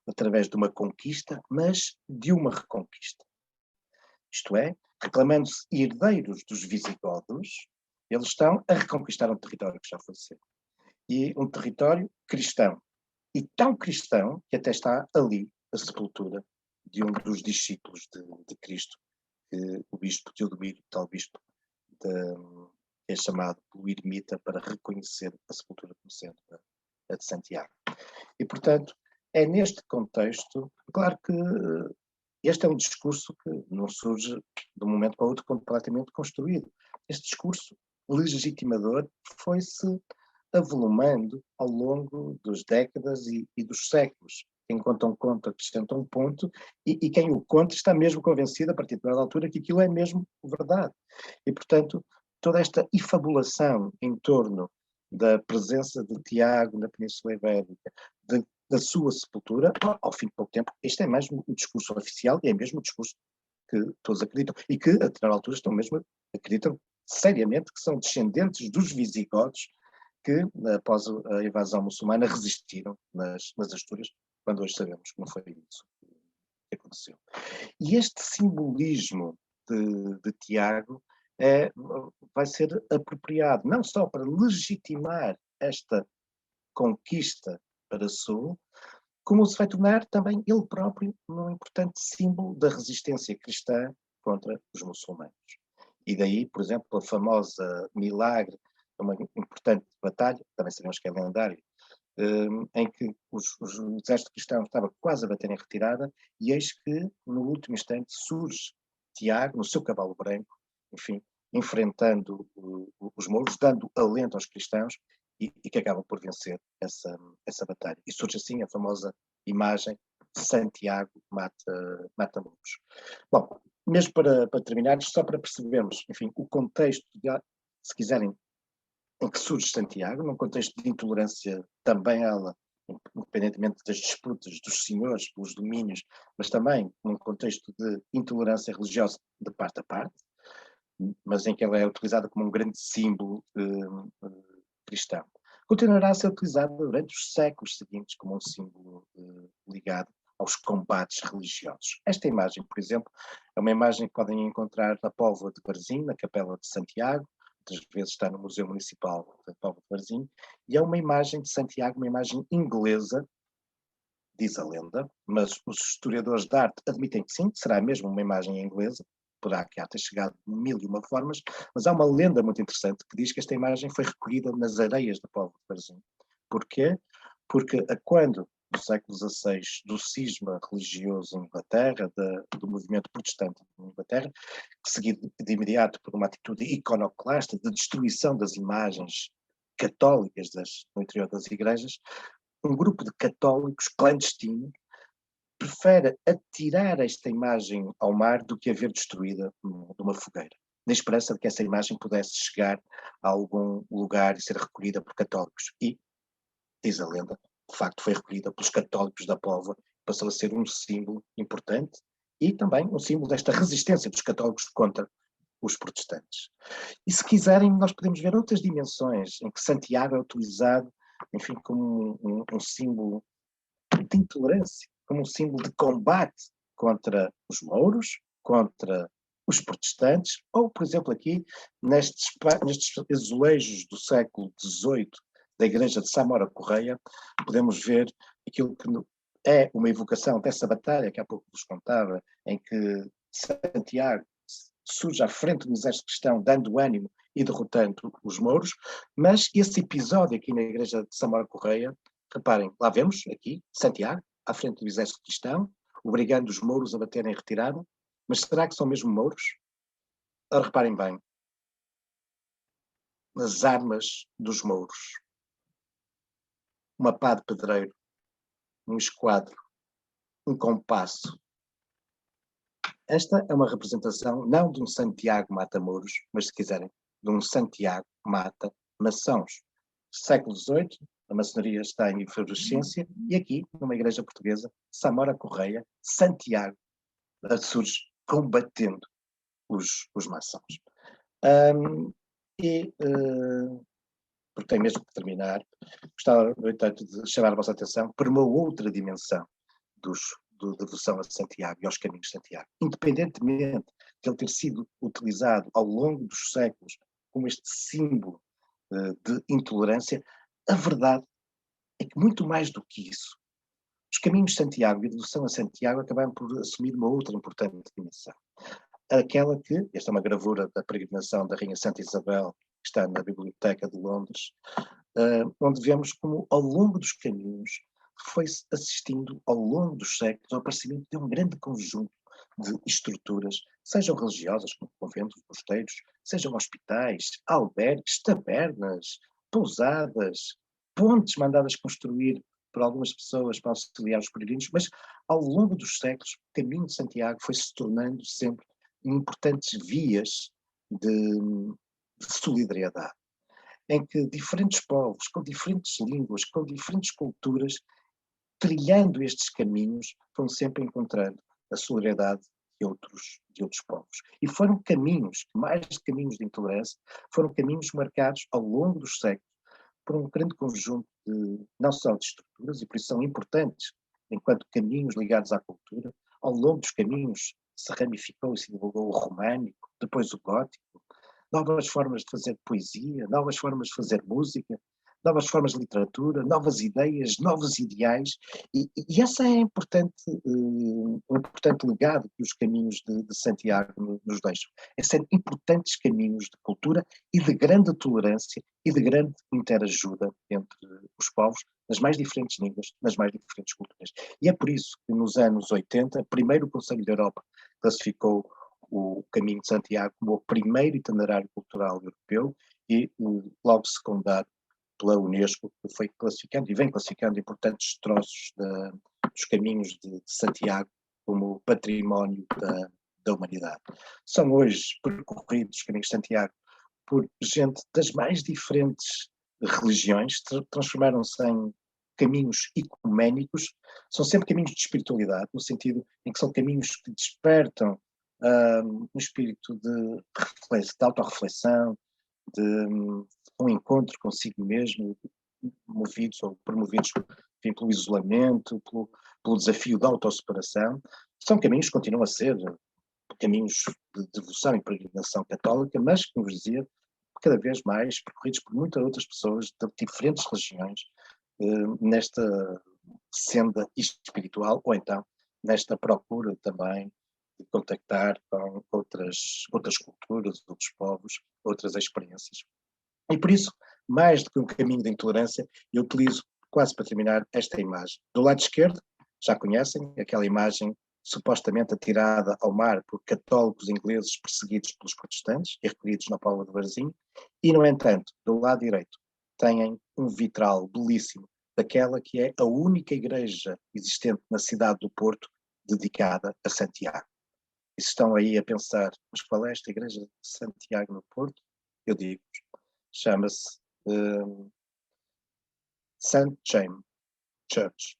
através de uma conquista, mas de uma reconquista. Isto é, reclamando-se herdeiros dos visigodos, eles estão a reconquistar um território que já foi seu. E um território cristão. E tão cristão que até está ali a sepultura de um dos discípulos de Cristo, o bispo Teodomiro, tal bispo, é chamado pelo ermita para reconhecer a sepultura como sendo a de Santiago. E, portanto, é neste contexto, claro que este é um discurso que não surge de um momento para o outro completamente construído. este discurso legitimador foi-se avolumando ao longo das décadas e dos séculos. Quem conta um conto acrescenta um ponto, e quem o conta está mesmo convencido, a partir de determinada altura, que aquilo é mesmo verdade. E, portanto, toda esta efabulação em torno da presença de Tiago na Península Ibérica, da sua sepultura, ao fim de pouco tempo, este é mesmo o discurso oficial e é mesmo o discurso que todos acreditam, e que, a determinada altura, acreditam seriamente que são descendentes dos visigodos que, após a invasão muçulmana, resistiram nas Astúrias, quando hoje sabemos que não foi isso que aconteceu. E este simbolismo de Tiago vai ser apropriado não só para legitimar esta conquista para o Sul, como se vai tornar também ele próprio um importante símbolo da resistência cristã contra os muçulmanos. E daí, por exemplo, a famosa Milagre, uma importante batalha, também sabemos que é lendária, em que o exército cristão estava quase a bater em retirada, e eis que, no último instante, surge Tiago, no seu cavalo branco, enfim, enfrentando os mouros, dando alento aos cristãos, e que acabam por vencer essa batalha. E surge assim a famosa imagem de Santiago mata mouros. Bom, mesmo para terminar, só para percebermos, enfim, o contexto, se quiserem, em que surge Santiago, num contexto de intolerância também ela, independentemente das disputas dos senhores pelos domínios, mas também num contexto de intolerância religiosa de parte a parte, mas em que ela é utilizada como um grande símbolo cristão. Continuará a ser utilizada durante os séculos seguintes como um símbolo ligado aos combates religiosos. Esta imagem, por exemplo, é uma imagem que podem encontrar na Póvoa de Varzim, na Capela de Santiago, outras vezes está no Museu Municipal da Póvoa de Varzim, e é uma imagem de Santiago, uma imagem inglesa, diz a lenda, mas os historiadores de arte admitem que sim, será mesmo uma imagem inglesa, poderá cá ter chegado de 1001 formas, mas há uma lenda muito interessante que diz que esta imagem foi recolhida nas areias da Póvoa de Varzim. Porquê? Porque quando, no século XVI, do cisma religioso em Inglaterra, do movimento protestante em Inglaterra, seguido de imediato por uma atitude iconoclasta de destruição das imagens católicas no interior das igrejas, um grupo de católicos clandestinos prefere atirar esta imagem ao mar do que a ver destruída numa fogueira, na esperança de que essa imagem pudesse chegar a algum lugar e ser recolhida por católicos. E, diz a lenda, de facto foi recolhida pelos católicos da Póvoa, passou a ser um símbolo importante e também um símbolo desta resistência dos católicos contra os protestantes. E se quiserem, nós podemos ver outras dimensões em que Santiago é utilizado, enfim, como um símbolo de intolerância, como um símbolo de combate contra os mouros, contra os protestantes, ou, por exemplo, aqui, nestes azulejos do século XVIII da igreja de Samora Correia, podemos ver aquilo que é uma evocação dessa batalha que há pouco vos contava, em que Santiago surge à frente do exército cristão, dando ânimo e derrotando os mouros, mas esse episódio aqui na igreja de Samora Correia, reparem, lá vemos aqui Santiago, à frente do exército cristão, obrigando os mouros a baterem em retirada, mas será que são mesmo mouros? Ora, reparem bem, nas armas dos mouros, uma pá de pedreiro, um esquadro, um compasso. Esta é uma representação não de um Santiago mata-mouros, mas, se quiserem, de um Santiago mata-maçons. Século XVIII, a maçonaria está em efervescência, e aqui, numa igreja portuguesa, Samora Correia, Santiago, surge combatendo os maçons. Porque tem mesmo que terminar, gostava, no entanto, de chamar a vossa atenção para uma outra dimensão da devoção a Santiago e aos caminhos de Santiago. Independentemente de ele ter sido utilizado ao longo dos séculos como este símbolo de intolerância, a verdade é que muito mais do que isso, os caminhos de Santiago e a devoção a Santiago acabaram por assumir uma outra importante dimensão. Aquela que, esta é uma gravura da peregrinação da Rainha Santa Isabel, que está na Biblioteca de Londres, onde vemos como, ao longo dos caminhos, foi-se assistindo, ao longo dos séculos, ao aparecimento de um grande conjunto de estruturas, sejam religiosas, como conventos, mosteiros, sejam hospitais, albergues, tabernas, pousadas, pontes mandadas construir por algumas pessoas para auxiliar os peregrinos, mas ao longo dos séculos, o caminho de Santiago foi se tornando sempre importantes vias de solidariedade, em que diferentes povos, com diferentes línguas, com diferentes culturas, trilhando estes caminhos, vão sempre encontrando a solidariedade de outros povos. E foram caminhos, mais de caminhos de intolerância, foram caminhos marcados ao longo dos séculos por um grande conjunto de, não só de estruturas, e por isso são importantes enquanto caminhos ligados à cultura. Ao longo dos caminhos se ramificou e se divulgou o românico, depois o gótico, novas formas de fazer poesia, novas formas de fazer música, novas formas de literatura, novas ideias, novos ideais, e esse é um importante legado que os caminhos de Santiago nos deixam. É ser importantes caminhos de cultura e de grande tolerância e de grande interajuda entre os povos, nas mais diferentes línguas, nas mais diferentes culturas. E é por isso que nos anos 80, primeiro o Conselho da Europa classificou o Caminho de Santiago como o primeiro itinerário cultural europeu e logo secundado pela Unesco, que foi classificando e vem classificando importantes troços dos caminhos de Santiago como património da humanidade. São hoje percorridos os caminhos de Santiago por gente das mais diferentes religiões, transformaram-se em caminhos ecuménicos, são sempre caminhos de espiritualidade, no sentido em que são caminhos que despertam um espírito de autorreflexão, de um encontro consigo mesmo, movidos ou promovidos, enfim, pelo isolamento, pelo desafio da autosseparação. São caminhos que continuam a ser caminhos de devoção e peregrinação católica, mas, como vos dizia, cada vez mais percorridos por muitas outras pessoas de diferentes religiões, nesta senda espiritual, ou então nesta procura também de contactar com outras culturas, outros povos, outras experiências. E por isso, mais do que um caminho de intolerância, eu utilizo, quase para terminar, esta imagem. Do lado esquerdo, já conhecem, aquela imagem supostamente atirada ao mar por católicos ingleses perseguidos pelos protestantes e recolhidos na Póvoa de Varzim, e, no entanto, do lado direito, têm um vitral belíssimo daquela que é a única igreja existente na cidade do Porto dedicada a Santiago. E se estão aí a pensar, mas qual é esta igreja de Santiago no Porto? Eu digo, chama-se St. James Church,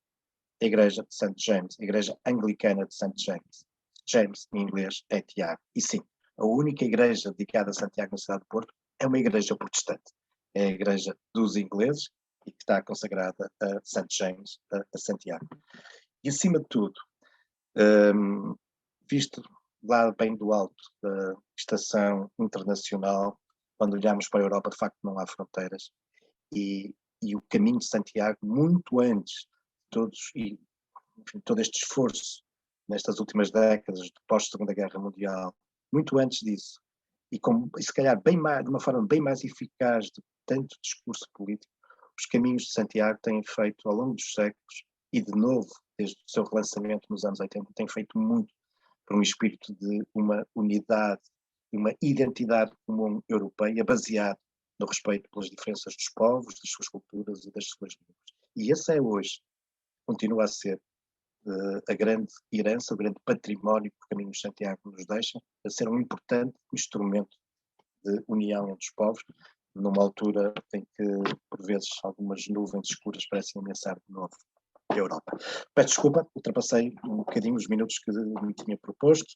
a igreja de St. James, a igreja anglicana de St. James. James, em inglês, é Tiago. E sim, a única igreja dedicada a Santiago na cidade de Porto é uma igreja protestante. É a igreja dos ingleses e que está consagrada a St. James, a Santiago. E acima de tudo, visto lá bem do alto da estação internacional, quando olhamos para a Europa, de facto não há fronteiras, e o caminho de Santiago, muito antes de todo este esforço nestas últimas décadas, de pós-Segunda Guerra Mundial, muito antes disso, e se calhar de uma forma bem mais eficaz de tanto discurso político, os caminhos de Santiago têm feito, ao longo dos séculos, e de novo, desde o seu relançamento nos anos 80, têm feito muito por um espírito de uma unidade, de uma identidade comum europeia, baseado no respeito pelas diferenças dos povos, das suas culturas e das suas línguas. E esse é hoje, continua a ser a grande herança, o grande património que o Caminho de Santiago nos deixa, a ser um importante instrumento de união entre os povos, numa altura em que, por vezes, algumas nuvens escuras parecem ameaçar de novo a Europa. Peço desculpa, ultrapassei um bocadinho os minutos que me tinha proposto.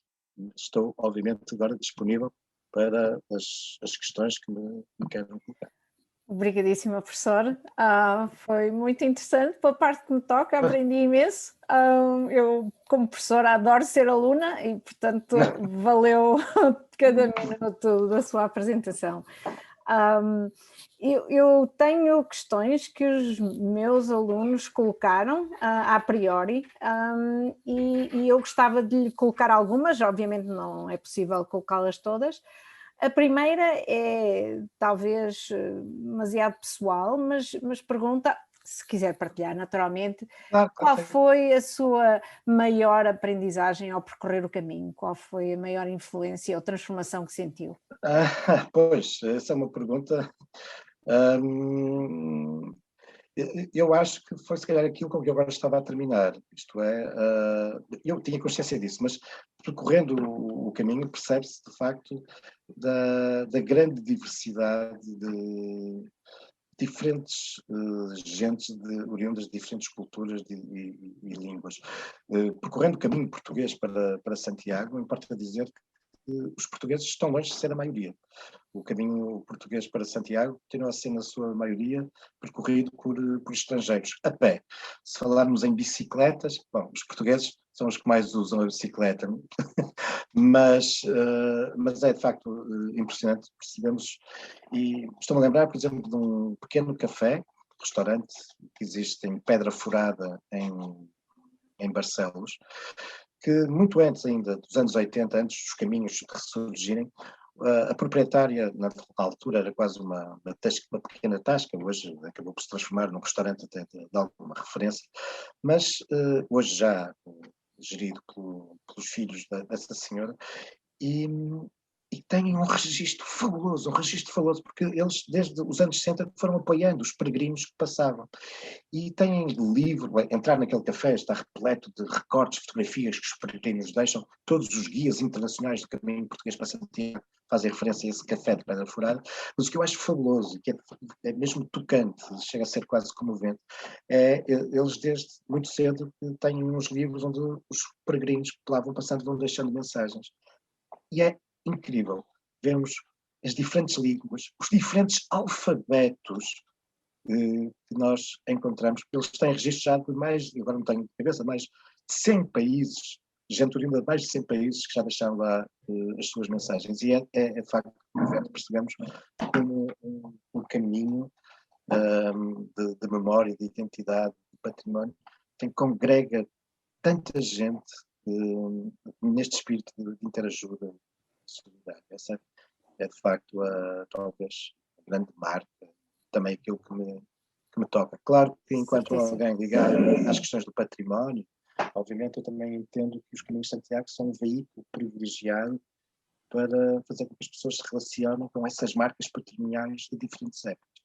Estou, obviamente, agora disponível para as questões que me queiram colocar. Obrigadíssima, professor. Foi muito interessante. Pela parte que me toca, aprendi imenso. Eu, como professora, adoro ser aluna e, portanto, valeu cada minuto da sua apresentação. Eu tenho questões que os meus alunos colocaram a priori, e eu gostava de lhe colocar algumas, obviamente não é possível colocá-las todas. A primeira é talvez demasiado pessoal, mas pergunta se quiser partilhar, naturalmente, Claro, qual claro. foi a sua maior aprendizagem ao percorrer o caminho? Qual foi a maior influência ou transformação que sentiu? Pois, essa é uma pergunta. hum, eu acho que foi se calhar aquilo com que eu agora estava a terminar, isto é, eu tinha consciência disso, mas percorrendo o caminho percebe-se de facto da grande diversidade de diferentes gentes oriundas de diferentes culturas e línguas. Percorrendo o caminho português para Santiago, importa dizer que os portugueses estão longe de ser a maioria. O caminho português para Santiago continua a ser, na sua maioria, percorrido por estrangeiros, a pé. Se falarmos em bicicletas, bom, os portugueses são os que mais usam a bicicleta, mas é de facto impressionante, percebemos, e estou-me a lembrar, por exemplo, de um pequeno café, restaurante, que existe em Pedra Furada, em Barcelos, que muito antes ainda dos anos 80, antes dos caminhos ressurgirem, a proprietária, na altura, era quase uma pequena tasca, hoje acabou por se transformar num restaurante até de alguma referência, mas hoje já gerido pelos filhos dessa senhora, e, e têm um registro fabuloso, porque eles, desde os anos 60, foram apoiando os peregrinos que passavam. E têm livro, entrar naquele café está repleto de recortes, fotografias que os peregrinos deixam, todos os guias internacionais do caminho português para Santiago fazem referência a esse café de Pedra Furada, mas o que eu acho fabuloso, que é mesmo tocante, chega a ser quase comovente, eles desde muito cedo têm uns livros onde os peregrinos que lá vão passando vão deixando mensagens. E é incrível, vemos as diferentes línguas, os diferentes alfabetos que nós encontramos, eles têm registro já de mais, agora não tenho de cabeça, mais de 100 países, gente oriunda de mais de 100 países que já deixaram lá as suas mensagens. E de facto, percebemos como um caminho de memória, de identidade, de património, que congrega tanta gente neste espírito de interajuda, de solidariedade. Essa é de facto talvez a grande marca, também aquilo que me toca. Claro que enquanto Certíssimo. alguém ligado às questões do património, obviamente eu também entendo que os Caminhos de Santiago são um veículo privilegiado para fazer com que as pessoas se relacionem com essas marcas patrimoniais de diferentes épocas.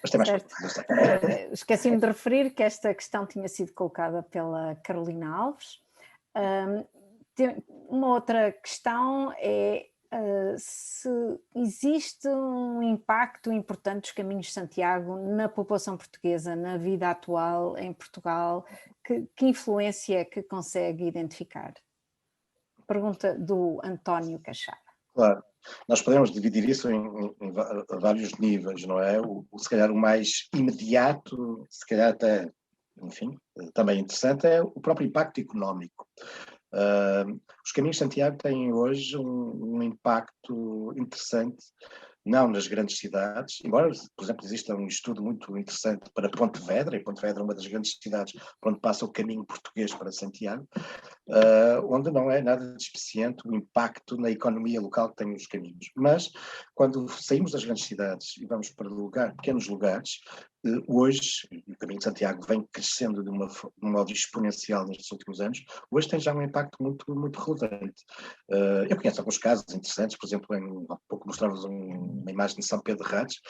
Mas tem mais Certo. perguntas. Esqueci-me de referir que esta questão tinha sido colocada pela Carolina Alves. Uma outra questão é se existe um impacto importante dos Caminhos de Santiago na população portuguesa, na vida atual em Portugal, que influência é que consegue identificar? Pergunta do António Cachara. Claro, nós podemos dividir isso em vários níveis, não é? Se calhar o mais imediato, se calhar até, enfim, também interessante, é o próprio impacto económico. Os Caminhos de Santiago têm hoje um impacto interessante, não nas grandes cidades, embora, por exemplo, exista um estudo muito interessante para Pontevedra, e Pontevedra é uma das grandes cidades por onde passa o caminho português para Santiago, onde não é nada despreciante o impacto na economia local que têm os caminhos. Mas, quando saímos das grandes cidades e vamos para pequenos lugares, hoje, o Caminho de Santiago vem crescendo de um modo exponencial nestes últimos anos, hoje tem já um impacto muito, muito relevante. Eu conheço alguns casos interessantes, por exemplo, há pouco mostrávamos uma imagem de São Pedro de Rades.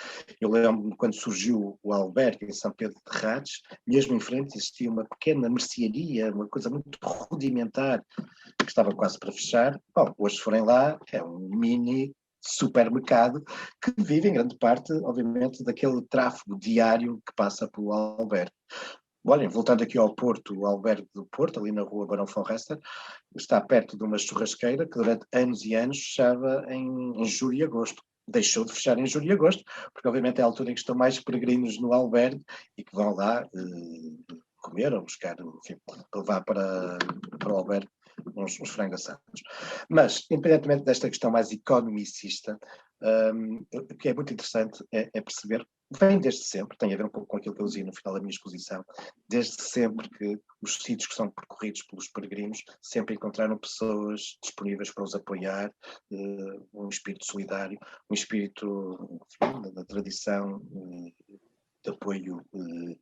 Eu lembro-me quando surgiu o albergue em São Pedro de Rades, mesmo em frente existia uma pequena mercearia, uma coisa muito rudimentar, que estava quase para fechar. Bom, hoje se forem lá, é um mini supermercado que vive em grande parte, obviamente, daquele tráfego diário que passa pelo albergue. Olhem, voltando aqui ao Porto, o albergue do Porto, ali na rua Barão Forrester, está perto de uma churrasqueira que durante anos e anos fechava em julho e agosto. Deixou de fechar em julho e agosto, porque obviamente é a altura em que estão mais peregrinos no albergue e que vão lá comer ou buscar, enfim, levar para o albergue uns frangos assados. Mas, independentemente desta questão mais economicista, o que é muito interessante é perceber, vem desde sempre, tem a ver um pouco com aquilo que eu dizia no final da minha exposição, desde sempre que os sítios que são percorridos pelos peregrinos sempre encontraram pessoas disponíveis para os apoiar, um espírito solidário, um espírito, enfim, da tradição de apoio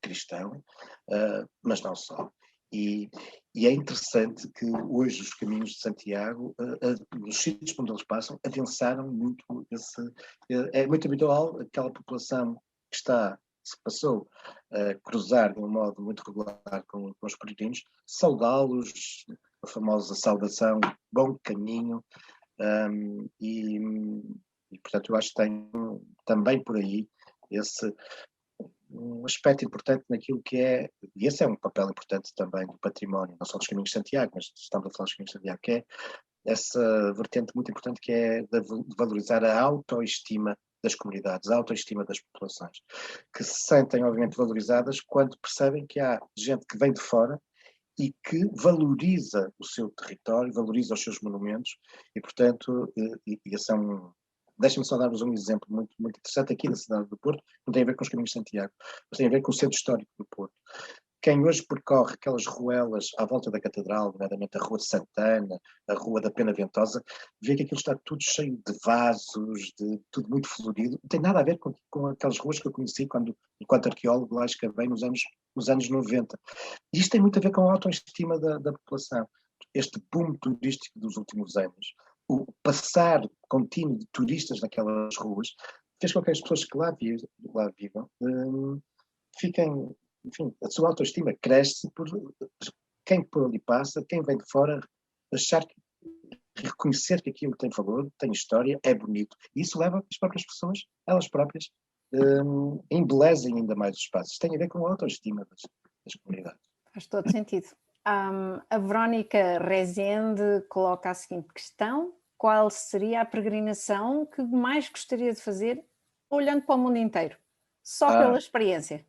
cristão, mas não só. E é interessante que hoje os caminhos de Santiago, os sítios por onde eles passam, adensaram muito é muito habitual aquela população que se passou a cruzar de um modo muito regular com os peregrinos, saudá-los, a famosa saudação, bom caminho, e portanto eu acho que tem também por aí um aspecto importante naquilo que é, e esse é um papel importante também do património, não só dos Caminhos de Santiago, mas estamos a falar dos Caminhos de Santiago, que é essa vertente muito importante que é de valorizar a autoestima das comunidades, a autoestima das populações, que se sentem obviamente valorizadas quando percebem que há gente que vem de fora e que valoriza o seu território, valoriza os seus monumentos e, portanto, esse é deixem-me só dar-vos um exemplo muito, muito interessante aqui na cidade do Porto, não tem a ver com os Caminhos de Santiago, mas tem a ver com o centro histórico do Porto. Quem hoje percorre aquelas ruelas à volta da Catedral, nomeadamente a Rua de Santana, a Rua da Pena Ventosa, vê que aquilo está tudo cheio de vasos, tudo muito florido. Não tem nada a ver com aquelas ruas que eu conheci enquanto arqueólogo lá escavei nos anos 90. E isto tem muito a ver com a autoestima da população. Este boom turístico dos últimos anos, o passar contínuo de turistas naquelas ruas, fez com que as pessoas que lá vivam fiquem, enfim, a sua autoestima cresce por quem por ali passa, quem vem de fora, reconhecer que aquilo tem valor, tem história, é bonito. E isso leva as próprias pessoas, elas próprias, embelezem ainda mais os espaços. Tem a ver com a autoestima das comunidades. Faz todo sentido. A Verónica Rezende coloca a seguinte questão: qual seria a peregrinação que mais gostaria de fazer olhando para o mundo inteiro? Só pela experiência.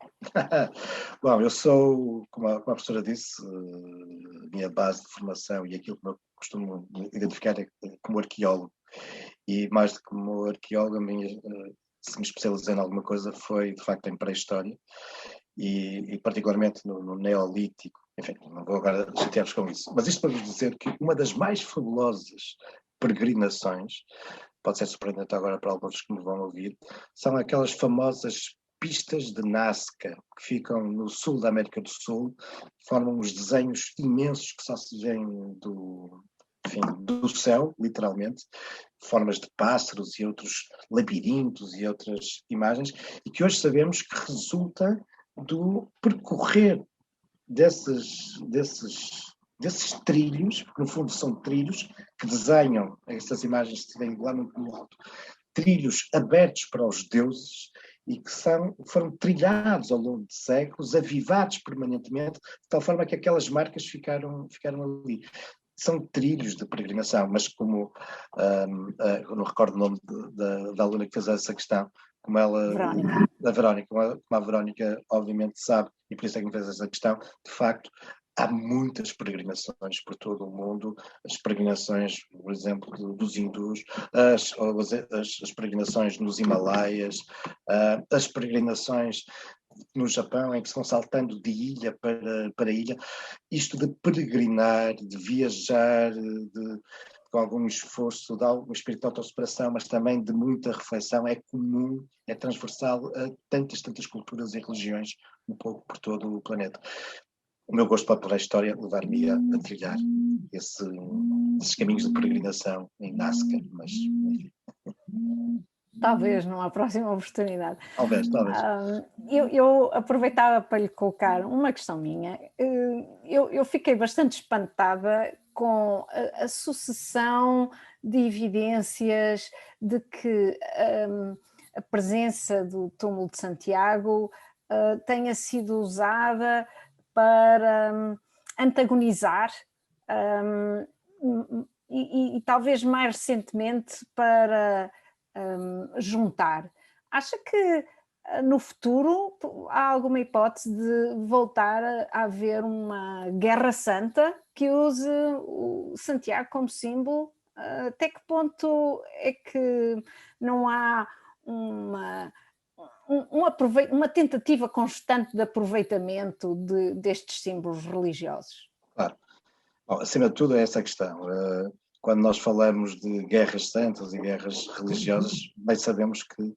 Bom, eu sou, como a professora disse, a minha base de formação e aquilo que eu costumo identificar é como arqueólogo. E mais do que como arqueólogo, se me especializei em alguma coisa foi, de facto, em pré-história e particularmente no Neolítico. Enfim, não vou agora chatear-vos com isso. Mas isto para vos dizer que uma das mais fabulosas peregrinações, pode ser surpreendente agora para alguns que me vão ouvir, são aquelas famosas pistas de Nazca, que ficam no sul da América do Sul, formam uns desenhos imensos que só se vêem do céu, literalmente, formas de pássaros e outros labirintos e outras imagens, e que hoje sabemos que resulta do percorrer desses trilhos, porque no fundo são trilhos que desenham, estas imagens que se veem lá no alto, trilhos abertos para os deuses e que foram trilhados ao longo de séculos, avivados permanentemente, de tal forma que aquelas marcas ficaram ali. São trilhos de peregrinação, mas como eu não recordo o nome da aluna que fez essa questão, como ela, Verónica. A Verónica, como a Verónica obviamente sabe, e por isso é que me fez essa questão, de facto, há muitas peregrinações por todo o mundo, as peregrinações, por exemplo, dos hindus, as peregrinações nos Himalaias, as peregrinações no Japão, em que se vão saltando de ilha para ilha. Isto de peregrinar, de viajar, com algum esforço, de algum espírito de autossuperação, mas também de muita reflexão, é comum, é transversal a tantas culturas e religiões um pouco por todo o planeta. O meu gosto pela história levar-me a trilhar esses caminhos de peregrinação em Nazca, mas enfim. Talvez numa próxima oportunidade. Talvez. Eu aproveitava para lhe colocar uma questão minha. Eu fiquei bastante espantada com a sucessão de evidências de que a presença do túmulo de Santiago tenha sido usada para antagonizar e talvez mais recentemente para juntar. Acha que no futuro há alguma hipótese de voltar a haver uma guerra santa que use o Santiago como símbolo? Até que ponto é que não há uma tentativa constante de aproveitamento destes símbolos religiosos? Claro. Bom, acima de tudo é essa a questão. Quando nós falamos de guerras santas e guerras religiosas, bem sabemos que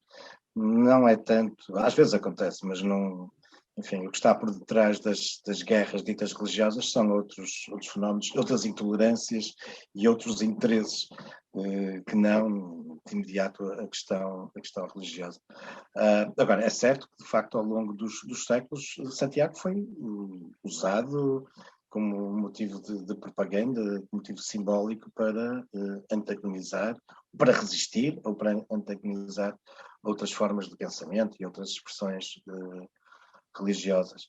não é tanto, às vezes acontece, mas não, enfim, o que está por detrás das guerras ditas religiosas são outros fenómenos, outras intolerâncias e outros interesses que não de imediato a questão religiosa. Agora, é certo que, de facto, ao longo dos séculos, Santiago foi usado como motivo de propaganda, motivo simbólico para antagonizar, para resistir ou para antagonizar outras formas de pensamento e outras expressões religiosas.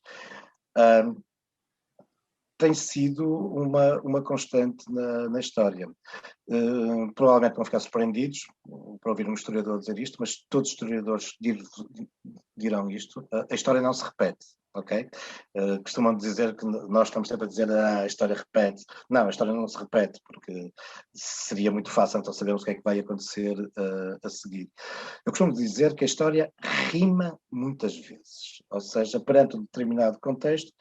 Tem sido uma constante na história. Provavelmente vão ficar surpreendidos para ouvir um historiador dizer isto, mas todos os historiadores dirão isto. A história não se repete, ok? Costumam dizer que nós estamos sempre a dizer a história repete. Não, a história não se repete, porque seria muito fácil então sabermos o que é que vai acontecer a seguir. Eu costumo dizer que a história rima muitas vezes, ou seja, perante um determinado contexto,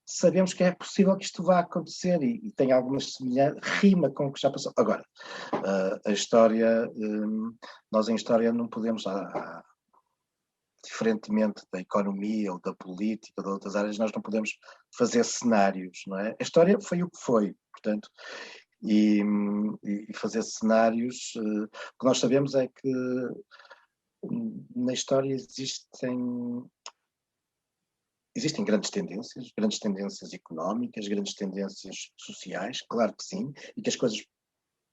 sabemos que é possível que isto vá acontecer e tem algumas semelhanças, rima com o que já passou. Agora, a história, nós em história não podemos, diferentemente da economia ou da política ou de outras áreas, nós não podemos fazer cenários, não é? A história foi o que foi, portanto, e fazer cenários, o que nós sabemos é que na história existem grandes tendências económicas, grandes tendências sociais, claro que sim, e que as coisas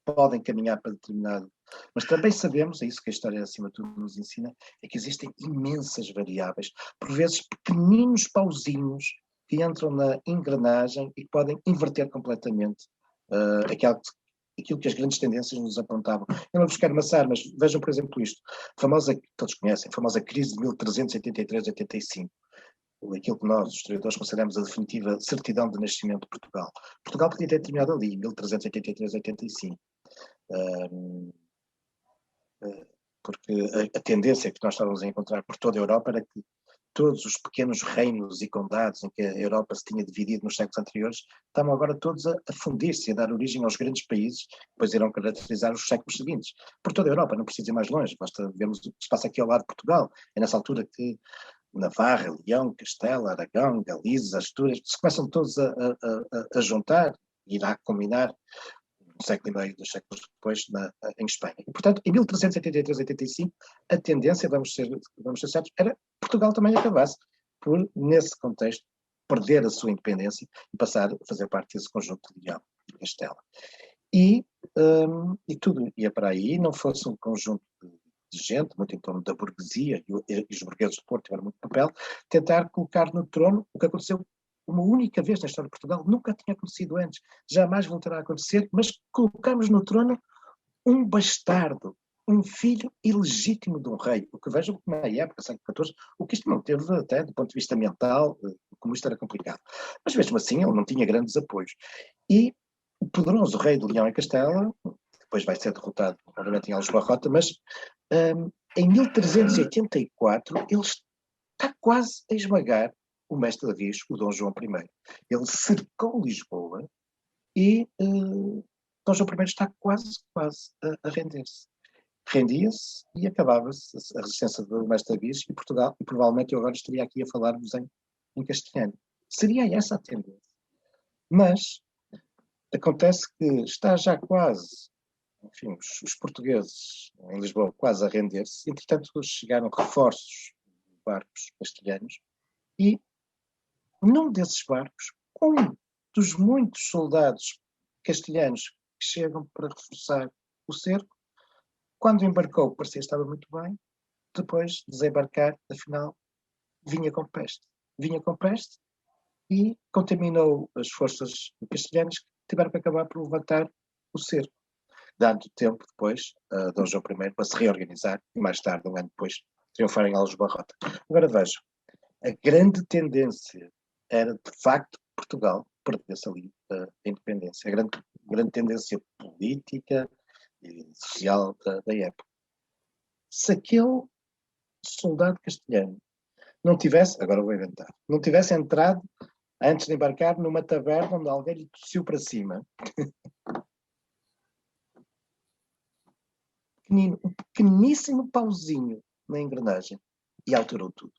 podem caminhar para determinado. Mas também sabemos, é isso que a história acima de tudo nos ensina, é que existem imensas variáveis, por vezes pequeninos pauzinhos que entram na engrenagem e que podem inverter completamente aquilo que as grandes tendências nos apontavam. Eu não vos quero amassar, mas vejam, por exemplo, isto. Todos conhecem, a famosa crise de 1383-85. Aquilo que nós, os historiadores, consideramos a definitiva certidão de nascimento de Portugal. Portugal podia ter terminado ali, em 1383-85. Porque a tendência que nós estávamos a encontrar por toda a Europa era que todos os pequenos reinos e condados em que a Europa se tinha dividido nos séculos anteriores estavam agora todos a fundir-se, a dar origem aos grandes países que depois irão caracterizar os séculos seguintes. Por toda a Europa, não precisa ir mais longe, basta vermos o que se passa aqui ao lado de Portugal. É nessa altura que Navarra, Leão, Castela, Aragão, Galiza, Astúrias, se começam todos a juntar, irá combinar um século e meio, 2 séculos depois, em Espanha. E, portanto, em 1383-85, a tendência, vamos ser certos, era Portugal também acabasse por, nesse contexto, perder a sua independência e passar a fazer parte desse conjunto de Leão e Castela. E tudo ia para aí, não fosse um conjunto de gente, muito em torno da burguesia, e os burgueses do Porto tiveram muito papel, tentar colocar no trono o que aconteceu uma única vez na história de Portugal, nunca tinha acontecido antes, jamais voltará a acontecer, mas colocamos no trono um bastardo, um filho ilegítimo de um rei, o que vejam que na época, século XIV, o que isto não teve até do ponto de vista mental, como isto era complicado. Mas mesmo assim ele não tinha grandes apoios. E o poderoso rei de Leão e Castela, depois vai ser derrotado, obviamente, em Aljubarrota, mas em 1384 ele está quase a esmagar o mestre de navios, o Dom João I. Ele cercou Lisboa e Dom João I está quase a render-se. Rendia-se e acabava-se a resistência do mestre de navios e Portugal, e provavelmente eu agora estaria aqui a falar-vos em castelhano. Seria essa a tendência. Mas acontece que está já quase, enfim, os portugueses em Lisboa quase a render-se, entretanto chegaram reforços de barcos castelhanos e num desses barcos, um dos muitos soldados castelhanos que chegam para reforçar o cerco, quando embarcou parecia que estava muito bem, depois de desembarcar, afinal, vinha com peste e contaminou as forças castelhanas que tiveram que acabar por levantar o cerco, dando tempo depois a Dom João I para se reorganizar e mais tarde, um ano depois, triunfar em Aljubarrota. Agora vejam, a grande tendência era, de facto, Portugal perdesse ali a independência. A grande tendência política e social da época. Se aquele soldado castelhano não tivesse, agora vou inventar, não tivesse entrado antes de embarcar numa taverna onde alguém lhe tossiu para cima, um pequeníssimo pauzinho na engrenagem e alterou tudo.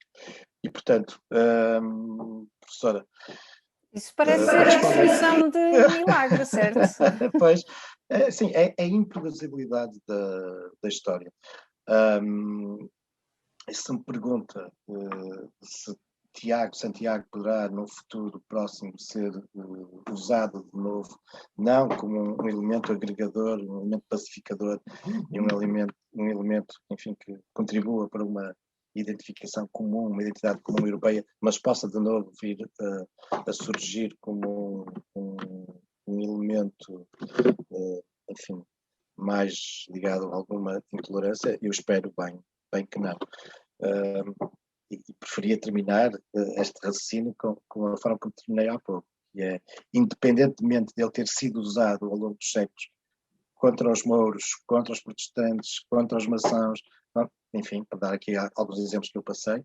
E, portanto, professora... Isso parece ser a definição de milagre, certo? Pois, sim, é a imprevisibilidade da história. Se me pergunta se Santiago poderá, no futuro próximo, ser usado de novo, não como um elemento agregador, um elemento pacificador e um elemento, enfim, que contribua para uma identificação comum, uma identidade comum europeia, mas possa de novo vir a surgir como um elemento, enfim, mais ligado a alguma intolerância, eu espero bem que não. E preferia terminar este raciocínio com a forma como terminei há pouco, que é, independentemente de ele ter sido usado ao longo dos séculos contra os mouros, contra os protestantes, contra os maçons, enfim, para dar aqui alguns exemplos que eu passei,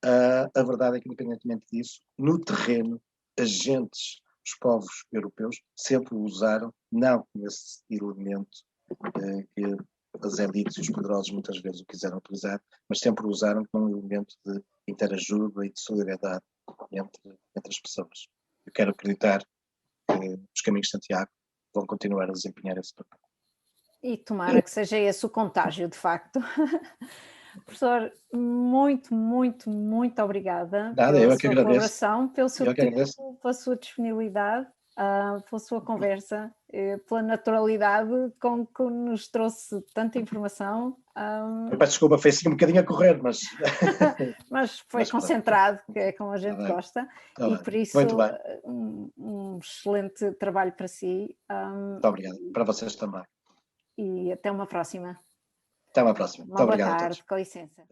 a verdade é que, independentemente disso, no terreno, agentes, os povos europeus, sempre o usaram, não como esse elemento que as elites e os poderosos muitas vezes o quiseram utilizar, mas sempre o usaram como um elemento de interajuda e de solidariedade entre as pessoas. Eu quero acreditar que os caminhos de Santiago vão continuar a desempenhar esse papel. E tomara que seja esse o contágio, de facto. Professor, muito, muito, muito obrigada pela sua colaboração, pelo seu tempo, pela sua disponibilidade, pela sua conversa, pela naturalidade com que nos trouxe tanta informação. Eu peço desculpa, foi assim um bocadinho a correr, mas... mas foi concentrado, que é como a gente gosta, e por isso um excelente trabalho para si. Muito obrigado, para vocês também. E até uma próxima. Até uma próxima. Muito obrigado a todos. Com licença.